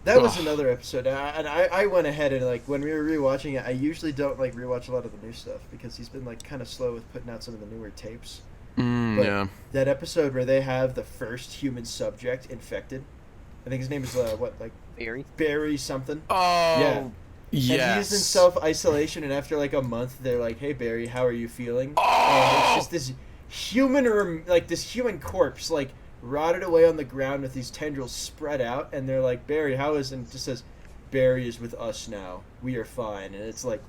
That was Ugh. another episode, and I went ahead and like when we were rewatching it. I usually don't like rewatch a lot of the new stuff because he's been like kind of slow with putting out some of the newer tapes. But Yeah. that episode where they have the first human subject infected, I think his name is Barry. Barry something. Oh. Yeah. Yes. And he's in self-isolation, and after like a month, they're like, "Hey Barry, how are you feeling?" Oh. And it's just this this human corpse, like rotted away on the ground with these tendrils spread out, and they're like, "Barry, how is?" And it just says, "Barry is with us now. We are fine." And it's like,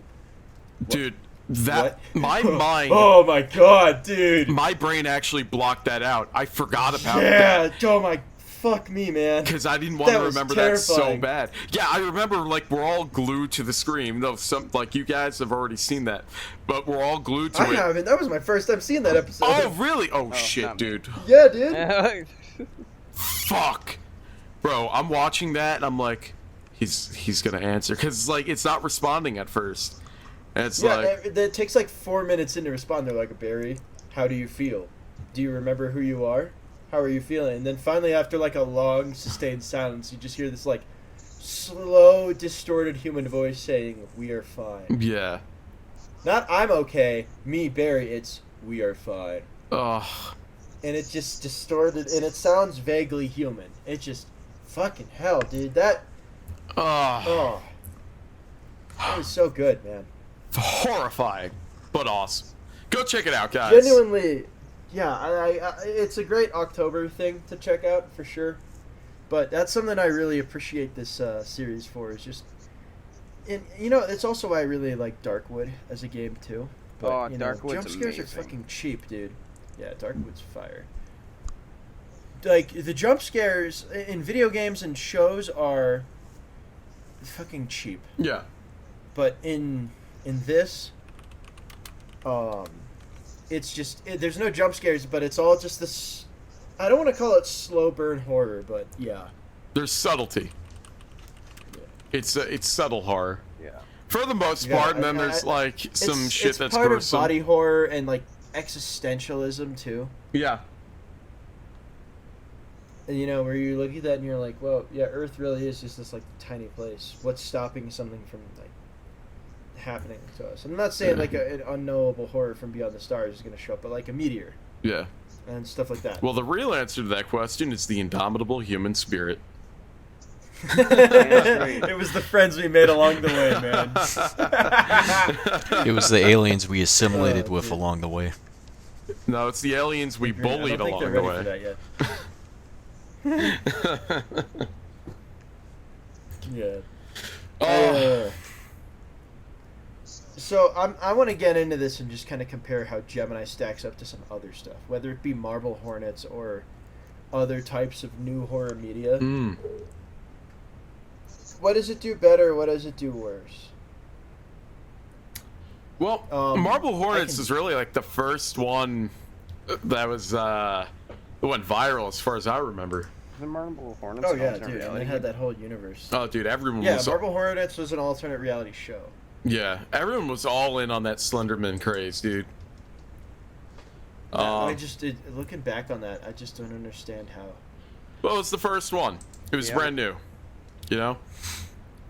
Dude, that what? my mind. Oh my god, dude. My brain actually blocked that out. I forgot about Yeah. that. Oh my. Fuck me, man. Because I didn't want That to was remember that so terrifying. bad. Yeah, I remember like we're all glued to the screen. Though some like you guys have already seen that, but we're all glued to I it. haven't. That was my first time seeing that episode. Oh really? Oh, not shit, me. dude. Yeah, dude. Fuck, bro. I'm watching that and I'm like, he's gonna answer because like it's not responding at first. And it's Yeah, like, it takes like 4 minutes in to respond. They're like, Barry, how do you feel? Do you remember who you are? How are you feeling? And then finally, after like a long, sustained silence, you just hear this like slow, distorted human voice saying, "We are fine." yeah. Not "I'm okay." Me, Barry. It's "We are fine." Ugh. And it just distorted, and it sounds vaguely human. It just fucking hell, dude. That Ugh. that was so good, man. Horrifying, but awesome. Go check it out, guys. Genuinely, yeah, I it's a great October thing to check out for sure. But that's something I really appreciate this series for. Is just, and it's also why I really like Darkwood as a game too. But, Oh, Darkwood's jump scares are amazing. fucking cheap, dude. Yeah, Darkwood's fire. Like the jump scares in video games and shows are fucking cheap. Yeah. But in this, it's just there's no jump scares, but it's all just this. I don't want to call it slow burn horror, but yeah. There's subtlety. It's subtle horror Yeah. for the most Yeah, part, and then I- there's like some shit it's that's part of gruesome. body horror and like existentialism too. Yeah. And where you look at that and you're like, well, yeah, Earth really is just this like tiny place. What's stopping something from like happening to us? I'm not saying like an unknowable horror from beyond the stars is going to show up, but like a meteor Yeah. and stuff like that. Well, the real answer to that question is the indomitable human spirit. It was the friends we made along the way, man. It was the aliens we assimilated with dude. along the way. No, it's the aliens we I bullied don't think along they're the ready for way. that yet. Yeah. Oh. So I want to get into this and just kind of compare how Gemini stacks up to some other stuff, whether it be Marble Hornets or other types of new horror media. Mm. What does it do better? What does it do worse? Well, Marble Hornets is really like the first one that was went viral as far as I remember. The Marble Hornets. Oh yeah, dude, and they had that whole universe. Oh, dude, everyone Yeah, was. Marble Hornets was an alternate reality show. Yeah, everyone was all in on that Slenderman craze, dude. I just looking back on that, I just don't understand how. Well, it's the first one. It was brand new. You know.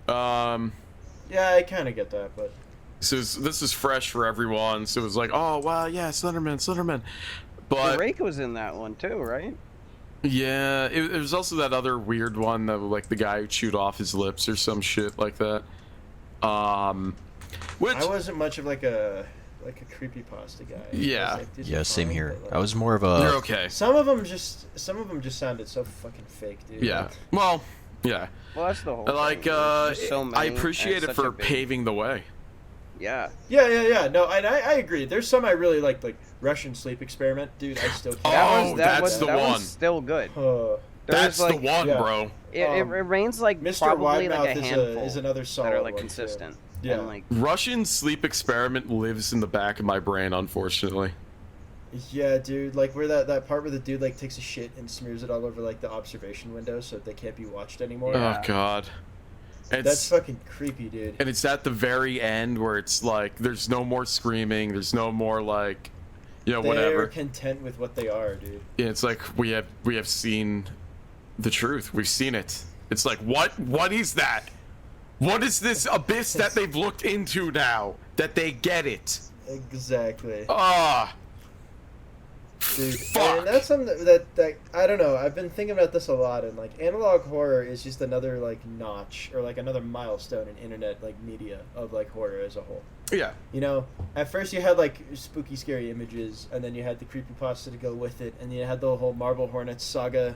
Yeah, I kind of get that, but. So this is fresh for everyone. So it was like, oh wow, yeah, Slenderman. But Drake was in that one too, right? yeah, it was also that other weird one that like the guy who chewed off his lips or some shit like that. Which I wasn't much of like a creepypasta guy. Yeah. I was like, these Yeah, are same fine, here. but, like, I was more of a. you're okay. Some of them just sounded so fucking fake, dude. Yeah. Well, yeah. Well, that's the whole. Like, thing. There's just so I many, and appreciate it's it such for a big- paving the way. Yeah. Yeah. No, and I agree. There's some I really like Russian Sleep Experiment, dude. I still can't. Oh, that's was, the that one. one's still good. That's There's, the like, one, yeah. bro. It reigns like Mr. probably Widemouth like a handful is another solid that are like one, too. consistent. Yeah. And, like, Russian Sleep Experiment lives in the back of my brain, unfortunately. Yeah, dude. Like where that part where the dude like takes a shit and smears it all over like the observation window so they can't be watched anymore. Oh god. That's fucking creepy, dude. And it's at the very end where it's like there's no more screaming, there's no more like, you know, They're whatever. content with what they are, dude. Yeah, it's like we have seen the truth. We've seen it. It's like what is that? What is this abyss that they've looked into now that they get it? Exactly. Ah. Dude, Fuck. and that's something that I don't know. I've been thinking about this a lot, and like analog horror is just another like notch or like another milestone in internet like media of like horror as a whole. Yeah. You know, at first you had like spooky, scary images, and then you had the creepypasta to go with it, and you had the whole Marble Hornets saga,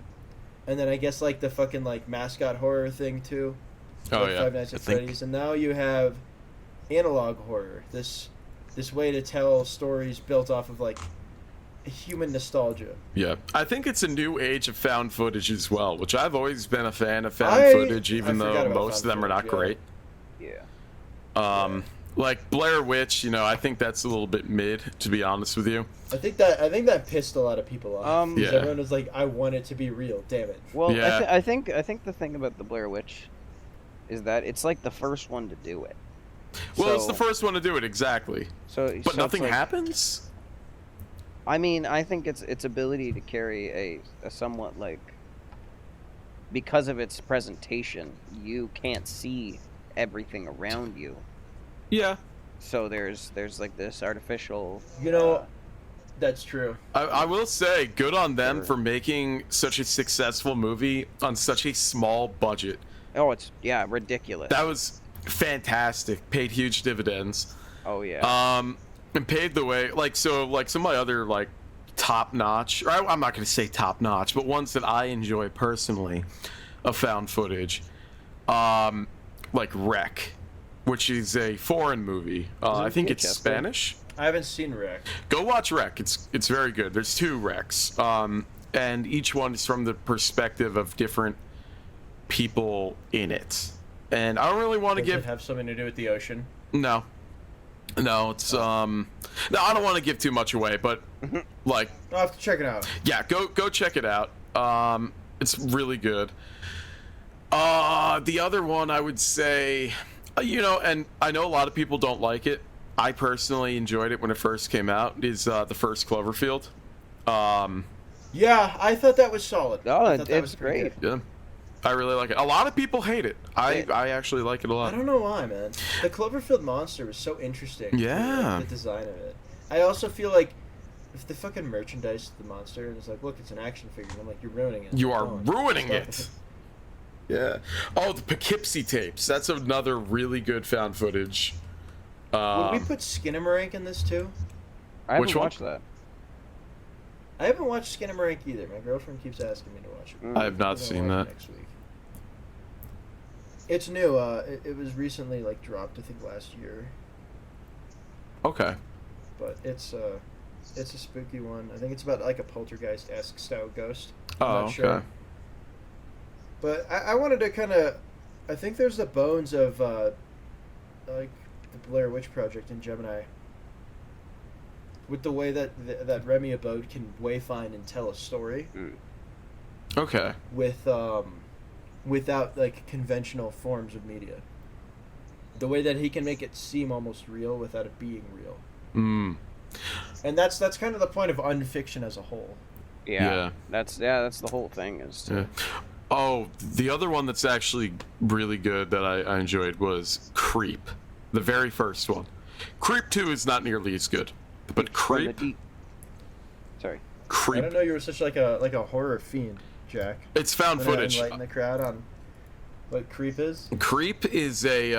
and then I guess like the fucking like mascot horror thing too. Oh like yeah. Five Nights at I think- Freddy's, and now you have analog horror. This way to tell stories built off of like human nostalgia. Yeah. I think it's a new age of found footage as well, which I've always been a fan of found I footage, even forgot though about most of found them are not footage, great. yeah. Like Blair Witch, you know, I think that's a little bit mid, to be honest with you. I think that pissed a lot of people off. 'Cause Yeah. Everyone was like, "I want it to be real, damn it." Well, Yeah. I think the thing about the Blair Witch is that it's like the first one to do it. Well, it's So- the first one to do it, exactly. So, But it's nothing like- happens? I mean, I think its ability to carry a somewhat like, because of its presentation, you can't see everything around you. Yeah. So there's like this artificial. You know, that's true. I will say, good on them Sure. for making such a successful movie on such a small budget. Oh, it's ridiculous. That was fantastic. Paid huge dividends. Oh yeah. And paved the way. Like, so, like, some of my other, like, top-notch, or I'm not going to say top-notch, but ones that I enjoy personally of found footage, like Wreck, which is a foreign movie. I think it's VHS, Spanish. I haven't seen Wreck. Go watch Wreck. It's very good. There's 2 Wrecks, and each one is from the perspective of different people in it. And I don't really want to Does it give have something to do with the ocean? no, it's no. I don't want to give too much away, but like, I'll have to check it out. yeah, go check it out. It's really good. The other one I would say, you know, and I know a lot of people don't like it. I personally enjoyed it when it first came out. Is the first Cloverfield. Yeah, I thought that was solid. Oh, I thought that it's was pretty great. good. Yeah, I really like it. A lot of people hate it. I actually like it a I lot. don't know why, man. The Cloverfield monster was so interesting. Yeah. Like, the design of it. I also feel like if the fucking merchandise of the monster and it's like, look, it's an action figure, and I'm like, you're ruining it. You are Come on, ruining stop it. Yeah. Oh, the Poughkeepsie tapes. That's another really good found footage. Would we put Skinamarink in this too? I haven't which one? watched that. I haven't watched Skinamarink either. My girlfriend keeps asking me to watch it. I have not We're gonna seen watch it that. next week. It's new. It was recently like dropped, I think last year. Okay. But it's a spooky one. I think it's about like a poltergeist-esque style ghost. Oh, I'm not okay. sure. But I wanted to kind of, I think there's the bones of like the Blair Witch Project in Gemini with the way that that Remy Abode can wayfind and tell a story Okay. with without like conventional forms of media. The way that he can make it seem almost real without it being real. Mm. And that's kind of the point of unfiction as a whole. Yeah. That's the whole thing is to, Yeah. Oh, the other one that's actually really good that I enjoyed was Creep, the very first one. Creep 2 is not nearly as good, but from the Creep, deep. Sorry. I Creep, don't know you were such like a horror fiend, Jack. it's found I'm gonna footage. enlighten the crowd on what Creep is. Creep is a,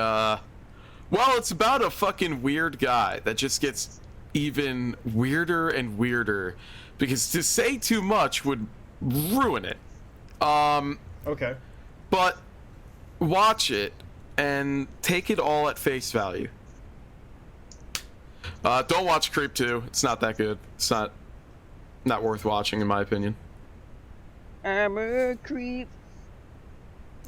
well, it's about a fucking weird guy that just gets even weirder and weirder, because to say too much would ruin it. Okay. But watch it and take it all at face value. Don't watch Creep 2. It's not that good. It's not worth watching, in my opinion. I'm a creep.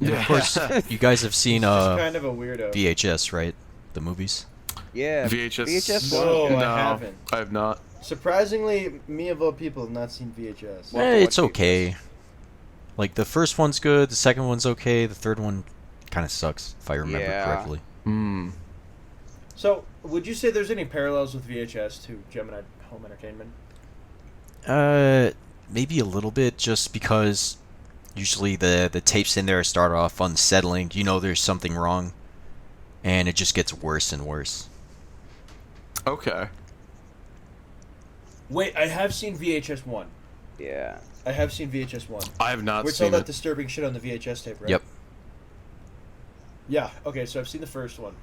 And of course, you guys have seen Just kind of a weirdo. VHS, right? The movies. Yeah. VHS. VHS No, one. I No, haven't. I have not. Surprisingly, me of all people have not seen VHS. Well, to It's watch okay. Like the first one's good, the second one's okay, the third one kind of sucks if I remember Yeah. correctly. Hmm. So, would you say there's any parallels with VHS to Gemini Home Entertainment? Maybe a little bit, just because usually the tapes in there start off unsettling. You know there's something wrong, and it just gets worse and worse. Okay. Wait, I have seen VHS 1. Yeah. I have seen VHS 1. I have not We're seen talking about it. disturbing shit on the VHS tape, right? Yep. Yeah, okay, so I've seen the first one.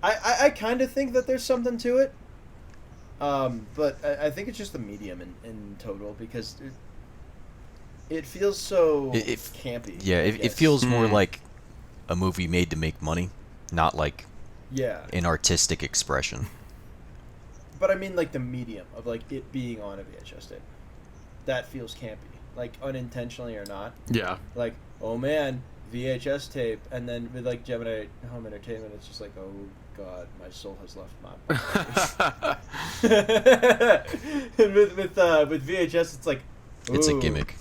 I kind of think that there's something to it. But I think it's just the medium in total, because it feels so campy. Yeah, I it guess. feels more Hmm. like a movie made to make money, not like Yeah. an artistic expression. But I mean, like, the medium of, like, it being on a VHS tape. That feels campy. Like, unintentionally or not. Yeah. Like, oh man, VHS tape. And then with, like, Gemini Home Entertainment, it's just like, oh god, my soul has left my body. And with VHS, it's like, It's a ooh, gimmick.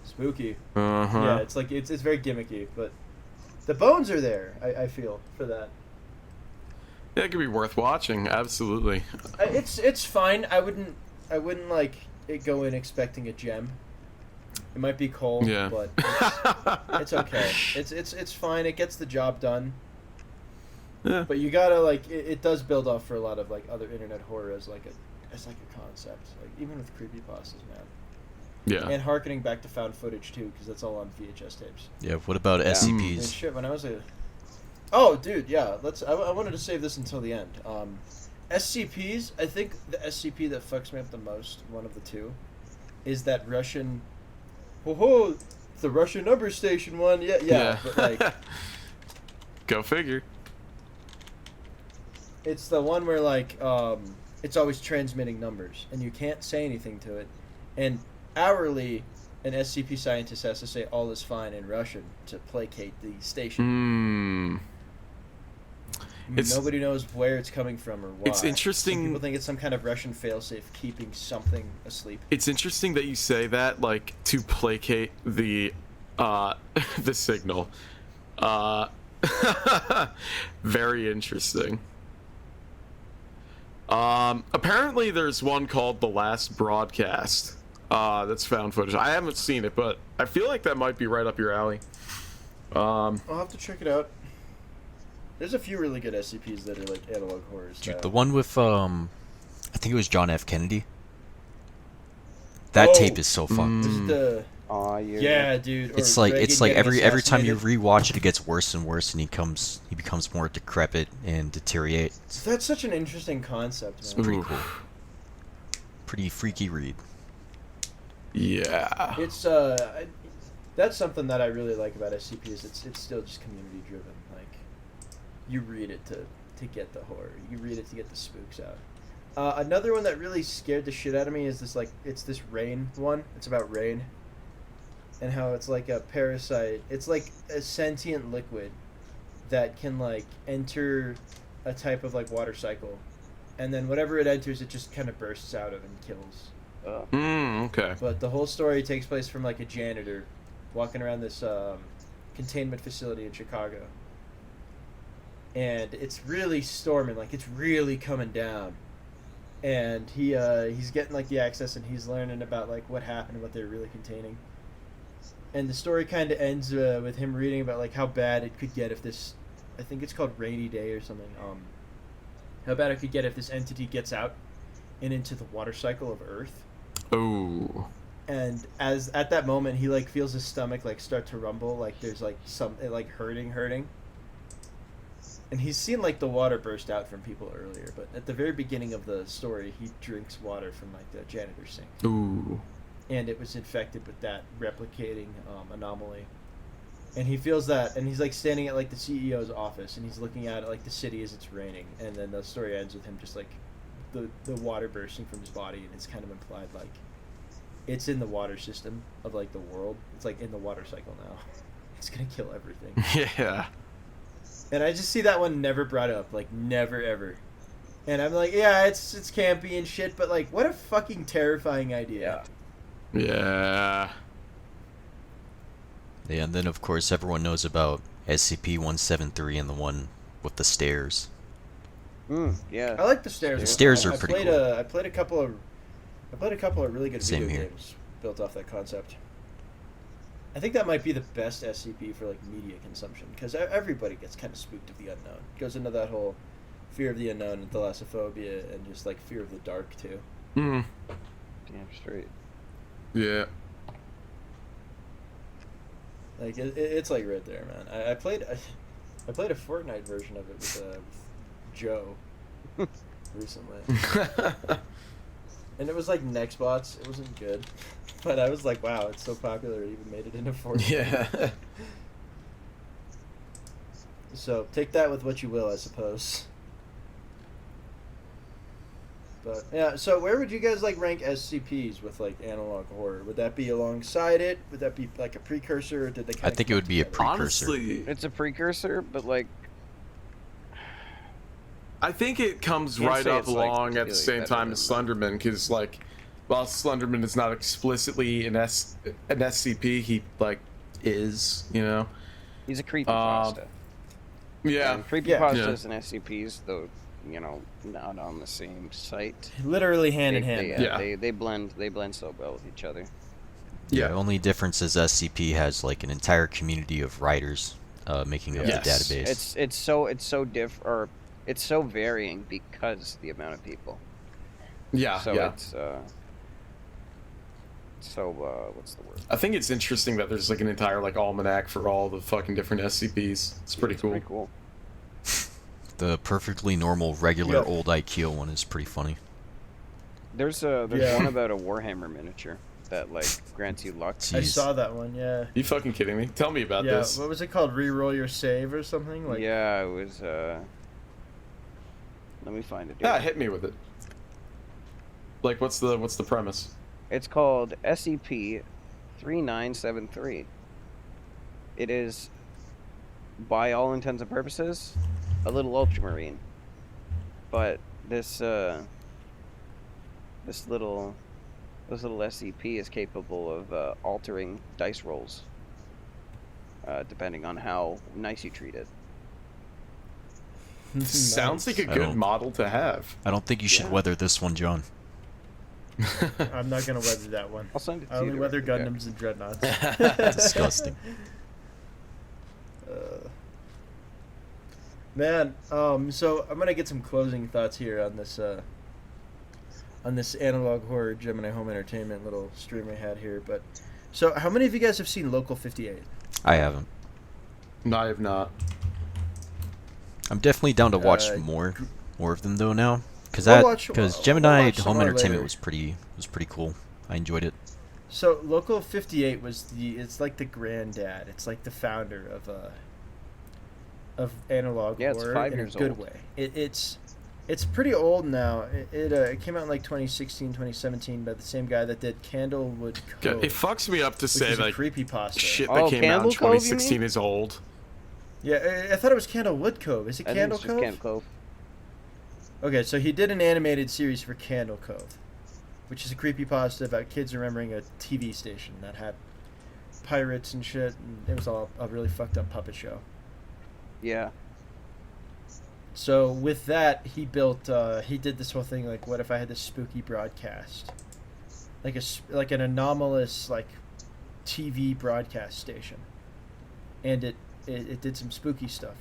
Spooky. Uh-huh. Yeah, it's like, it's very gimmicky. But the bones are there, I feel, for that. Yeah, it could be worth watching. Absolutely. It's fine. I wouldn't like it go in expecting a gem. It might be cold, Yeah. but it's okay. It's fine. It gets the job done. Yeah. But you gotta like it does build off for a lot of like other internet horror as like a concept. Like even with creepypastas, man. Yeah. And harkening back to found footage too, because that's all on VHS tapes. Yeah, what about And SCPs? shit, when I was a oh, dude, yeah. I wanted to save this until the end. SCPs. I think the SCP that fucks me up the most, one of the two, is that Russian. Whoa, the Russian number station one. Yeah. But like, Go figure. it's the one where like it's always transmitting numbers, and you can't say anything to it, and hourly, an SCP scientist has to say all is fine in Russian to placate the station. Hmm. It's- Nobody knows where it's coming from or why. It's interesting- Some people think it's some kind of Russian failsafe keeping something asleep. It's interesting that you say that, like, to placate the the signal. Very interesting. Apparently there's one called The Last Broadcast. That's found footage. I haven't seen it, but I feel like that might be right up your alley. I'll have to check it out. There's a few really good SCPs that are like analog horrors. Dude, the one with I think it was John F. Kennedy. That Oh. tape is so fucked. Is it the Aw, yeah, dude. It's or like Reagan getting every time you assassinated. rewatch it, it gets worse and worse, and he becomes more decrepit and deteriorate. That's such an interesting concept, It's man. pretty Oof. cool. Pretty freaky read. Yeah. It's that's something that I really like about SCPs. It's still just community driven. Like, you read it to get the horror. You read it to get the spooks out. Another one that really scared the shit out of me is this this rain one. It's about rain, and how it's like a parasite. It's like a sentient liquid that can like enter a type of like water cycle, and then whatever it enters, it just kind of bursts out of and kills. Okay. But the whole story takes place from like a janitor walking around this containment facility in Chicago, and it's really storming, like it's really coming down, and he's getting like the access, and he's learning about like what happened and what they're really containing. And the story kind of ends with him reading about like how bad it could get if this, I think it's called Rainy Day or something, how bad it could get if this entity gets out and into the water cycle of Earth. Oh. And at that moment, he like feels his stomach like start to rumble, like there's like like hurting. And he's seen like the water burst out from people earlier, but at the very beginning of the story, he drinks water from like the janitor's sink. Ooh. And it was infected with that replicating anomaly. And he feels that, and he's like standing at like the CEO's office, and he's looking at like the city as it's raining, and then the story ends with him just like the water bursting from his body, and it's kind of implied like it's in the water system of like the world. It's like in the water cycle now. It's gonna kill everything. Yeah. And I just see that one never brought up, like never ever. And I'm like, yeah, it's campy and shit, but like, what a fucking terrifying idea. Yeah. Yeah, and then of course everyone knows about SCP-173 and the one with the stairs. Yeah. I like the stairs. The stairs are pretty cool. I played a couple of really good Same video here. games built off that concept. I think that might be the best SCP for like media consumption, because everybody gets kind of spooked of the unknown. It goes into that whole fear of the unknown and thalassophobia and just like fear of the dark too. Mm. Damn straight. Yeah. Like it's like right there, man. I played a Fortnite version of it with Joe recently, and it was like Nextbots. It wasn't good, but I was like, wow, it's so popular. It even made it into Fortnite. Yeah. So take that with what you will, I suppose. But yeah, so where would you guys like rank SCPs with like analog horror? Would that be alongside it? Would that be like a precursor, or did they? I think it would be a precursor. Honestly, It's a precursor, but like, I think it comes Can't right say up it's, like, along at the same better time than as Slenderman, because like, while Slenderman is not explicitly an SCP, he like is, you know. he's a creepypasta. Yeah. And creepypastas Yeah. and SCPs, though, you know, not on the same site. Literally hand in They- hand. They, Yeah. they blend so well with each other. Yeah, Yeah. the only difference is SCP has like an entire community of writers making up Yes. the database. It's so varying because the amount of people. Yeah. So yeah. it's what's the word? I think it's interesting that there's like an entire like almanac for all the fucking different SCPs. It's pretty cool. Pretty cool. The perfectly normal, regular Yeah. old IKEA one is pretty funny. There's Yeah. one about a Warhammer miniature that like grants you luck. I Jeez. saw that one. Yeah. You fucking kidding me? Tell me about Yeah. this. What was it called? Reroll your save or something? Like. Yeah, it was. Let me find it. Yeah, dude. hit me with it. Like, what's the premise? It's called SCP-3973. It is, by all intents and purposes, a little ultramarine. But this little SCP is capable of altering dice rolls, depending on how nice you treat it. Sounds like a I good don't- model to have. I don't think you should Yeah. weather this one, John. I'm not gonna weather that one. I'll send it to I you. only weather Okay. Gundams and Dreadnoughts. Disgusting. Man, so I'm gonna get some closing thoughts here on this analog horror Gemini Home Entertainment little stream we had here. But so, how many of you guys have seen Local 58? I haven't. No, I have not. I'm definitely down to watch Uh, more of them though now, because I'll watch Gemini some Home more Entertainment later. was pretty cool. I enjoyed it. So Local 58 it's like the granddad. It's like the founder of analog Yeah, it's horror 5 in years a good old. way. It's pretty old now. It came out in like 2016, 2017 by the same guy that did Candlewood Yeah, Cove, it fucks me up to which say is a like creepypasta. shit that Oh, came out in Campbell Cove, you 2016 mean? is old. Yeah, I thought it was Candlewood Cove. Is it I think Candle it's just Cove? Camp Cove. Okay, so he did an animated series for Candle Cove, which is a creepypasta about kids remembering a TV station that had pirates and shit, and it was all a really fucked up puppet show. Yeah. So with that, he did this whole thing like, what if I had this spooky broadcast, like an anomalous like TV broadcast station, and it did some spooky stuff,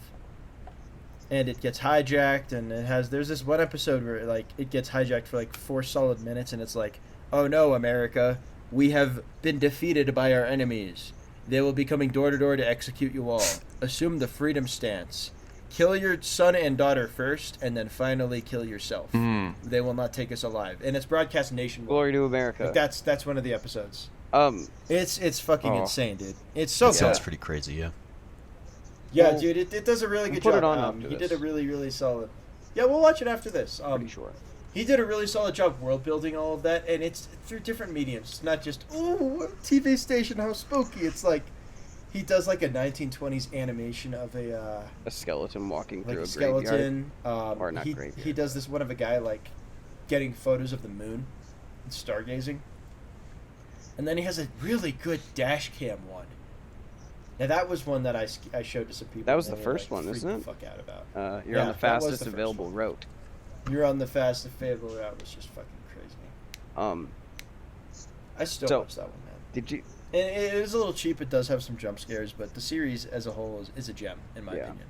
and it gets hijacked, and there's this one episode where like it gets hijacked for like 4 solid minutes, and it's like, oh no, America, we have been defeated by our enemies. They will be coming door to door to execute you all. Assume the freedom stance. Kill your son and daughter first, and then finally kill yourself. They will not take us alive. And it's broadcast nationwide. Glory to America. Like that's one of the episodes. It's fucking insane, dude. It's so That good. sounds pretty crazy, yeah. Yeah, Well, dude, it does a really good put job. it on after He this. did a really, really solid. Yeah, we'll watch it after this. pretty sure. He did a really solid job world building all of that, and it's through different mediums. It's not just, ooh, TV station, how spooky. It's like, he does like a 1920s animation of a skeleton walking like through a a skeleton. Or not he, graveyard. he does this one of a guy like getting photos of the moon and stargazing. And then he has a really good dash cam one. Now that was one that I showed to some people. That was and the they were, first one, freaked isn't it? the fuck out about. You're Yeah, on the that was fastest the first available one. route. You're on the fastest available route, was just fucking crazy. I still So- watch that one, man. Did you? And it is a little cheap. It does have some jump scares, but the series as a whole is a gem, in my Yeah. opinion.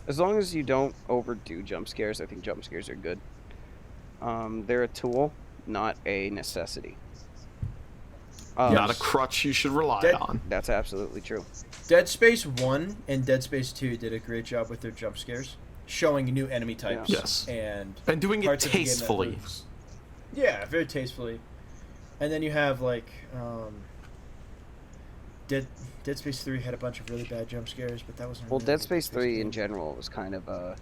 As long as you don't overdo jump scares, I think jump scares are good. They're a tool, not a necessity. Not a crutch you should rely Dead- on. That's absolutely true. Dead Space 1 and Dead Space 2 did a great job with their jump scares, showing new enemy types. Yeah. Yes. And doing it parts of the game that tastefully. moves. Yeah, very tastefully. And then you have like Dead Space 3 had a bunch of really bad jump scares, but that wasn't. Well, really Dead a Space 3 in game. general was kind of a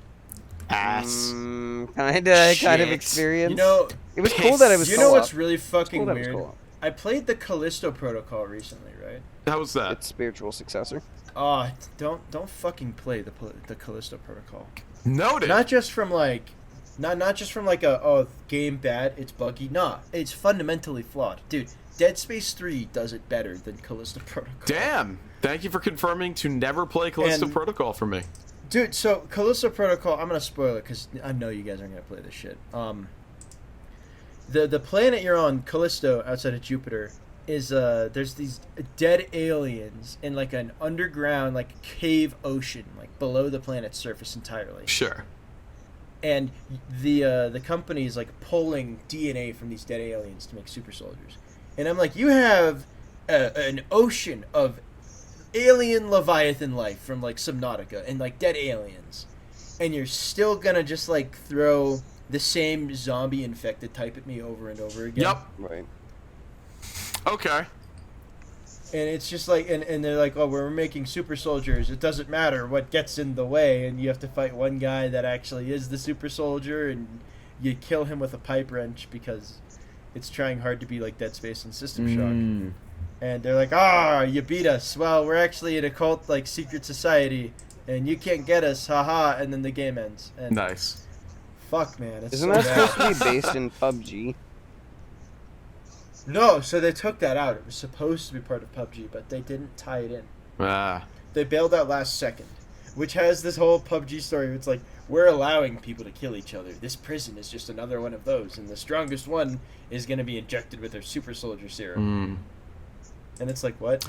Ass. kind of Shit. experience. You know, it was cool that it was. you know co-op. what's really fucking cool that it was weird? co-op. I played the Callisto Protocol recently, right? How was that? Its spiritual successor. Oh, don't fucking play the Callisto Protocol. Noted. Not just from like, not just from like a game bad, it's buggy. Nah, it's fundamentally flawed, dude. Dead Space 3 does it better than Callisto Protocol. Damn. Thank you for confirming to never play Callisto And- Protocol for me. Dude, so Callisto Protocol, I'm gonna spoil it because I know you guys aren't gonna play this shit. The planet you're on, Callisto, outside of Jupiter, is there's these dead aliens in like an underground like cave ocean, like below the planet's surface entirely. Sure. And the company is like pulling DNA from these dead aliens to make super soldiers. And I'm like, you have an ocean of alien Leviathan life from like Subnautica and like dead aliens, and you're still gonna just like throw the same zombie infected type at me over and over again. Yup. Right. Okay. And it's just like, and they're like, oh, we're making super soldiers. It doesn't matter what gets in the way, and you have to fight one guy that actually is the super soldier, and you kill him with a pipe wrench because it's trying hard to be like Dead Space and System Shock. And they're like, you beat us. Well, we're actually in a cult like secret society, and you can't get us, haha. And then the game ends. And Nice. fuck, man, it's Isn't so that bad. supposed to be based in PUBG? No, so they took that out. It was supposed to be part of PUBG, but they didn't tie it in. Ah. They bailed out last second, which has this whole PUBG story. Where it's like, we're allowing people to kill each other. This prison is just another one of those, and the strongest one is going to be injected with their super soldier serum. And it's like, what?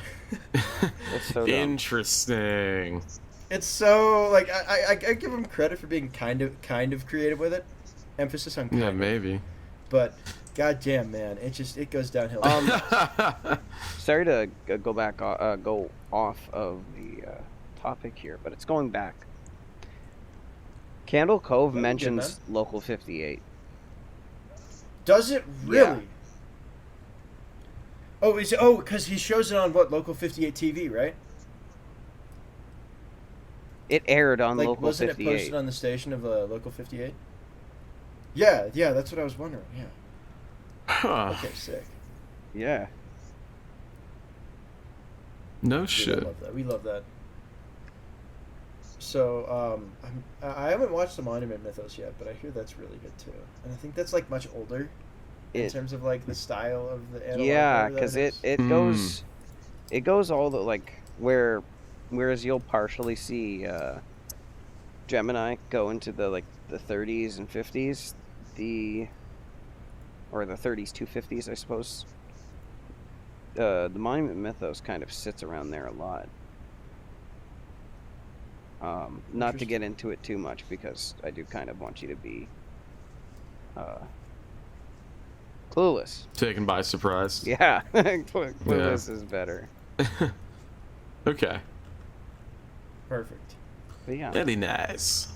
That's so dumb. Interesting. It's so like I give them credit for being kind of creative with it. Emphasis on kind Yeah, of. maybe. But goddamn, man, it goes downhill. Sorry to go back, go off of the topic here, but it's going back. Candle Cove Yeah, mentions good, Local 58. Does it really? Yeah. Oh, because he shows it on what, Local 58 TV, right? It aired on Like, Local wasn't 58. it posted on the station of Local 58? Yeah, that's what I was wondering. Yeah. Huh. Okay, sick. Yeah. No Dude, shit. I love that. We love that. So I haven't watched the Monument Mythos yet, but I hear that's really good too. And I think that's like much older in terms of like the style of the analog. Yeah, because it goes all the like whereas you'll partially see Gemini go into the 30s and 50s, or the 30s to 50s, I suppose. The Monument Mythos kind of sits around there a lot. Not to get into it too much, because I do kind of want you to be clueless. Taken by surprise. Yeah, clueless is better. Okay. Perfect. But yeah. Very nice.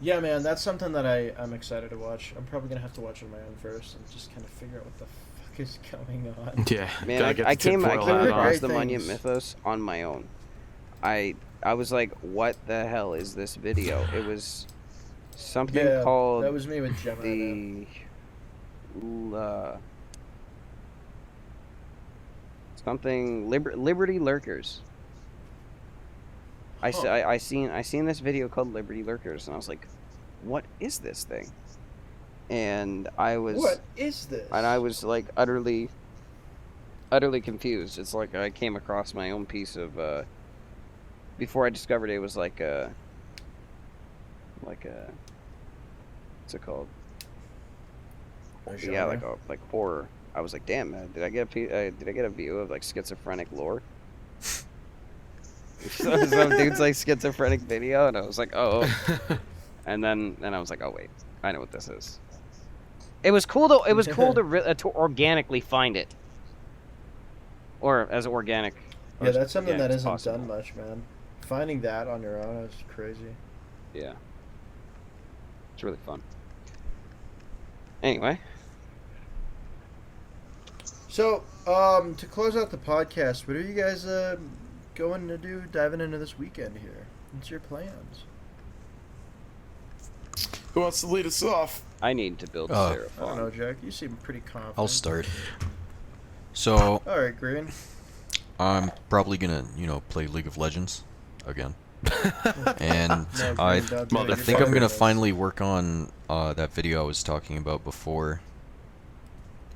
Yeah, man, that's something that I'm excited to watch. I'm probably gonna have to watch it on my own first and just kind of figure out what the fuck is going on. Yeah. Man, I came across the Monument Mythos on my own. I was like, what the hell is this video? It was something called... that was me with Gemini. Something... Liberty Lurkers. I seen this video called Liberty Lurkers, and I was like, what is this thing? And I was... What is this? And I was like utterly confused. It's like I came across my own piece of... before I discovered it was like a what's it called? Yeah, like horror. I was like, damn, man, did I get a view of like schizophrenic lore? Some dude's like schizophrenic video, and I was like, oh. And then I was like, oh wait, I know what this is. It was cool though. It was cool to organically find it, or as organic. Yeah, that's something that isn't possible. done much, man. Finding that on your own is crazy. Yeah. It's really fun. Anyway. So, to close out the podcast, what are you guys going to do diving into this weekend here? What's your plans? Who wants to lead us off? I need to build a I don't Seraphon. know, Jack. You seem pretty confident. I'll start. So, Alright, Green. I'm probably gonna, play League of Legends again. And No, I Green, don't do it. You're think I'm fired. gonna finally work on that video I was talking about before.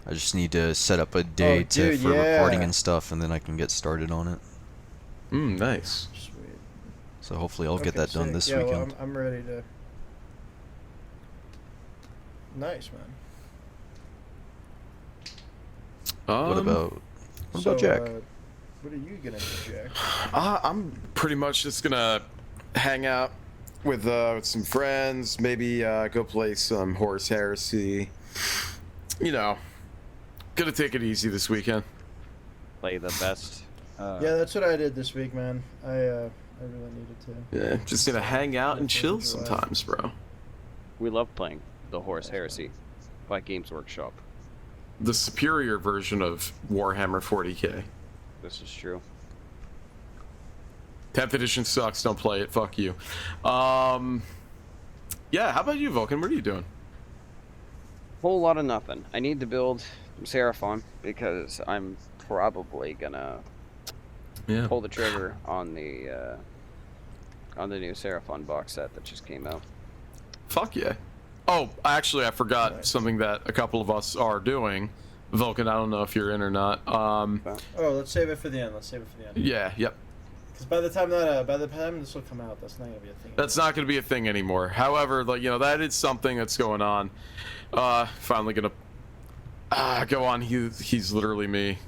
I just need to set up a date for recording and stuff, and then I can get started on it. Nice. Sweet. So hopefully I'll get that done sick. this Well, weekend. I'm ready to... Nice, man. What about Jack? What are you gonna do, Jack? I'm pretty much just gonna hang out with some friends, maybe go play some Horse Heresy. Gonna take it easy this weekend. Play the best. Yeah, that's what I did this week, man. I really needed to. Yeah, just gonna hang out and That's chill what it's like. sometimes, bro. We love playing the Horse Heresy by Games Workshop. The superior version of Warhammer 40k. This is true. 10th edition sucks. Don't play it. Fuck you. Yeah. How about you, Vulcan? What are you doing? Whole lot of nothing. I need to build Seraphon because I'm probably gonna pull the trigger on the new Seraphon box set that just came out. Fuck yeah. Oh, actually, I forgot something that a couple of us are doing. Vulcan, I don't know if you're in or not. Oh, let's save it for the end. Yeah, yep. Because by the time this will come out, that's not gonna be a thing. That's not going to be a thing anymore. However, that is something that's going on. Finally gonna go on. He's literally me.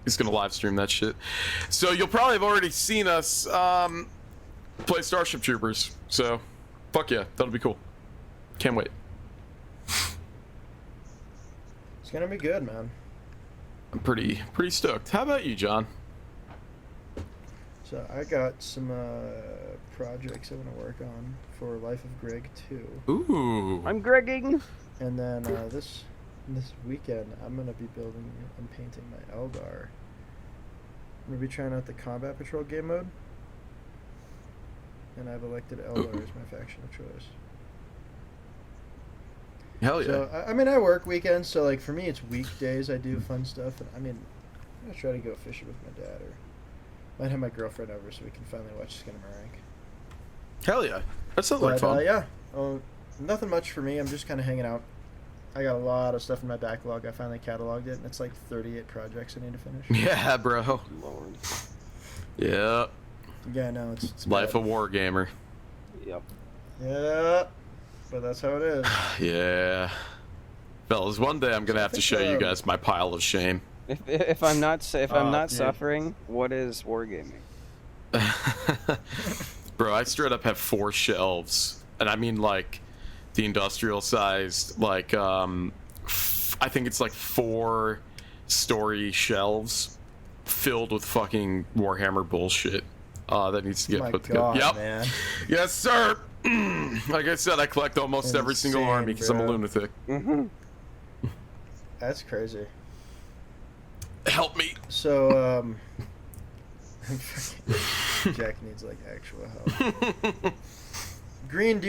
He's gonna live stream that shit. So you'll probably have already seen us play Starship Troopers. So, fuck yeah, that'll be cool. Can't wait. It's gonna be good, man. I'm pretty stoked. How about you, John? So I got some projects I want to work on for Life of Greg 2. Ooh. I'm Gregging. And then this weekend, I'm gonna be building and painting my Eldar. I'm gonna be trying out the Combat Patrol game mode, and I've elected Eldar as my faction of choice. Hell yeah. So I mean, I work weekends, so like for me, it's weekdays I do fun stuff, and I mean, I'm gonna try to go fishing with my dad or Might have my girlfriend over so we can finally watch Skinamarink. Hell yeah. That sounds like But fun. yeah, nothing much for me. I'm just kind of hanging out. I got a lot of stuff in my backlog. I finally cataloged it, and it's like 38 projects I need to finish. Yeah, bro. Lord. Yeah. Yeah, no, it's Life bad. of war gamer. Yep. Yeah, but that's how it is. Yeah. Fellas, one day I'm gonna have to show you guys my pile of shame. If I'm not dude. Suffering, what is wargaming? Bro, I straight up have 4 shelves, and I mean like the industrial sized, like I think it's like 4 story shelves filled with fucking Warhammer bullshit. That needs to get My put God, together. Yep. man. Yes, sir. Like I said, I collect almost every single Insane, army because I'm a bro. lunatic. Mm-hmm. That's crazy. Help me. So, Jack needs like actual help. Green, do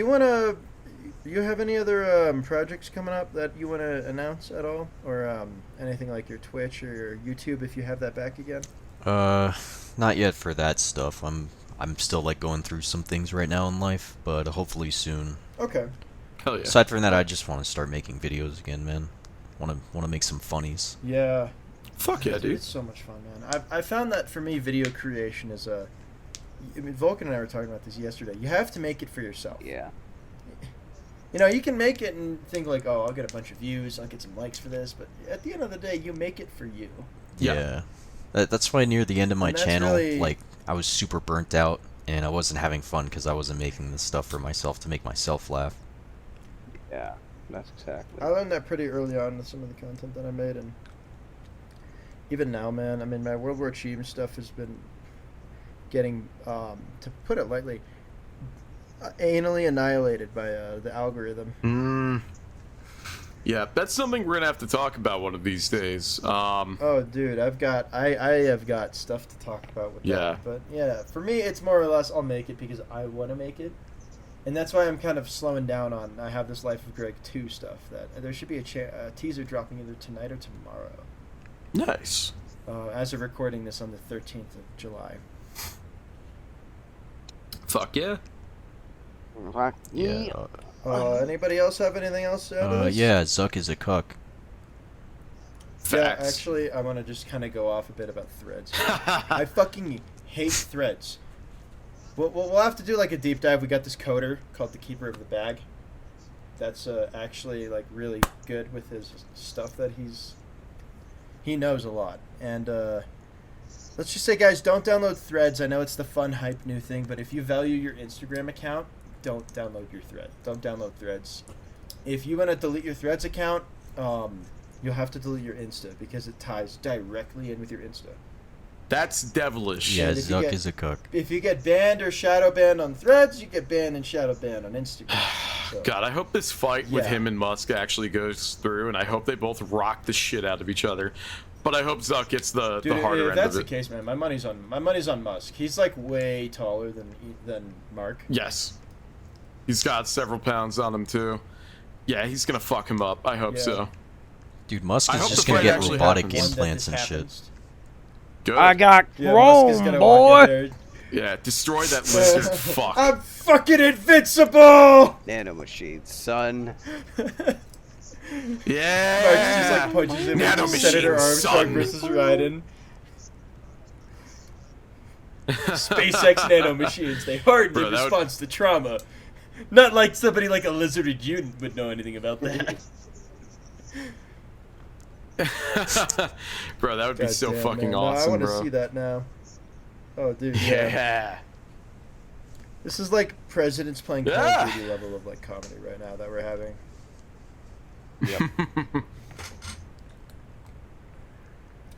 you have any other projects coming up that you want to announce at all, or anything like your Twitch or your YouTube if you have that back again? Not yet for that stuff. I'm still like going through some things right now in life, but hopefully soon. Okay. Hell yeah. Aside from that, I just want to start making videos again, man. Want to make some funnies. Yeah. Fuck yeah, dude. It's so much fun, man. I found that for me, video creation is I mean, Vulcan and I were talking about this yesterday. You have to make it for yourself. Yeah. You know, you can make it and think like, oh, I'll get a bunch of views, I'll get some likes for this, but at the end of the day, you make it for you. Yeah. That's why near the end of my And that's channel, really- like, I was super burnt out, and I wasn't having fun because I wasn't making this stuff for myself to make myself laugh. Yeah. That's exactly. I learned that pretty early on with some of the content that I made, and even now, man, I mean, my World War Achievement stuff has been getting, to put it lightly, anally annihilated by the algorithm. Yeah, that's something we're gonna have to talk about one of these days. Oh, dude, I have got stuff to talk about with Yeah. that. But yeah, for me, it's more or less I'll make it because I want to make it, and that's why I'm kind of slowing down on. I have this Life of Greg 2 stuff that there should be a teaser dropping either tonight or tomorrow. Nice. As of recording this on the 13th of July. Fuck yeah. Fuck Yeah. Anybody else have anything else to add to this? Yeah, Zuck is a cuck. Facts. Yeah, actually, I want to just kind of go off a bit about threads. I fucking hate threads. We'll have to do like a deep dive. We got this coder called the Keeper of the Bag. That's actually like really good with his stuff that he knows a lot. And let's just say, guys, don't download threads. I know it's the fun, hype new thing, but if you value your Instagram account, don't download your thread. Don't download threads. If you want to delete your threads account, you'll have to delete your Insta because it ties directly in with your Insta. That's devilish. Yeah, And if you Zuck get- is a cuck. If you get banned or shadow banned on threads, you get banned and shadow banned on Instagram. So, God, I hope this fight with Yeah. him and Musk actually goes through, and I hope they both rock the shit out of each other. But I hope Zuck gets the dude, harder if end that's of the it. case, man, my money's on Musk. He's like way taller than Mark. Yes. He's got several pounds on him, too. Yeah, he's gonna fuck him up. I hope Yeah. so. Dude, Musk I is hope just the gonna fight get actually robotic happens. One that implants this and shit. happens. Good. I got Yeah, Musk is gonna walk in there. Yeah, destroy that lizard. Fuck. I'm fucking invincible! Nanomachine, son. Yeah. Mark just like punches him Nano with Senator machine, Armstrong son. versus Raiden. SpaceX nanomachines, they harden Bro, in that would- response to trauma. Not like somebody like a lizard you would know anything about that. Bro, that would be God so damn, fucking man. No, I awesome, want to bro. see that now. Oh, dude, yeah. Yeah. This is like presidents playing Call Yeah. of Duty level of like comedy right now that we're having. Yep.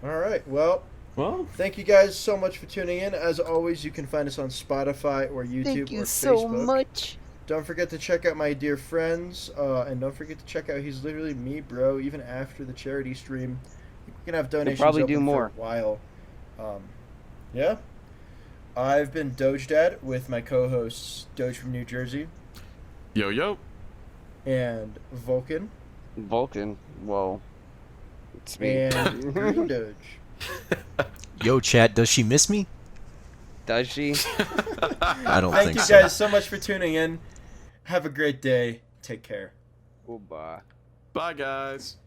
All right, well, Well, thank you guys so much for tuning in. As always, you can find us on Spotify or YouTube Thank you or so Facebook. much. Don't forget to check out my dear friends, and don't forget to check out He's Literally Me, bro. Even after the charity stream, we're gonna have donations probably open do more. for a while. Yeah. I've been Doge Dad with my co-hosts Doge from New Jersey yo, yo. and Vulcan Vulcan. Whoa. It's me. and Green Doge. Yo, chat, does she miss me? Does she? I don't Thank think you so. guys so much for tuning in. Have a great day. Take care. Goodbye. Bye, guys.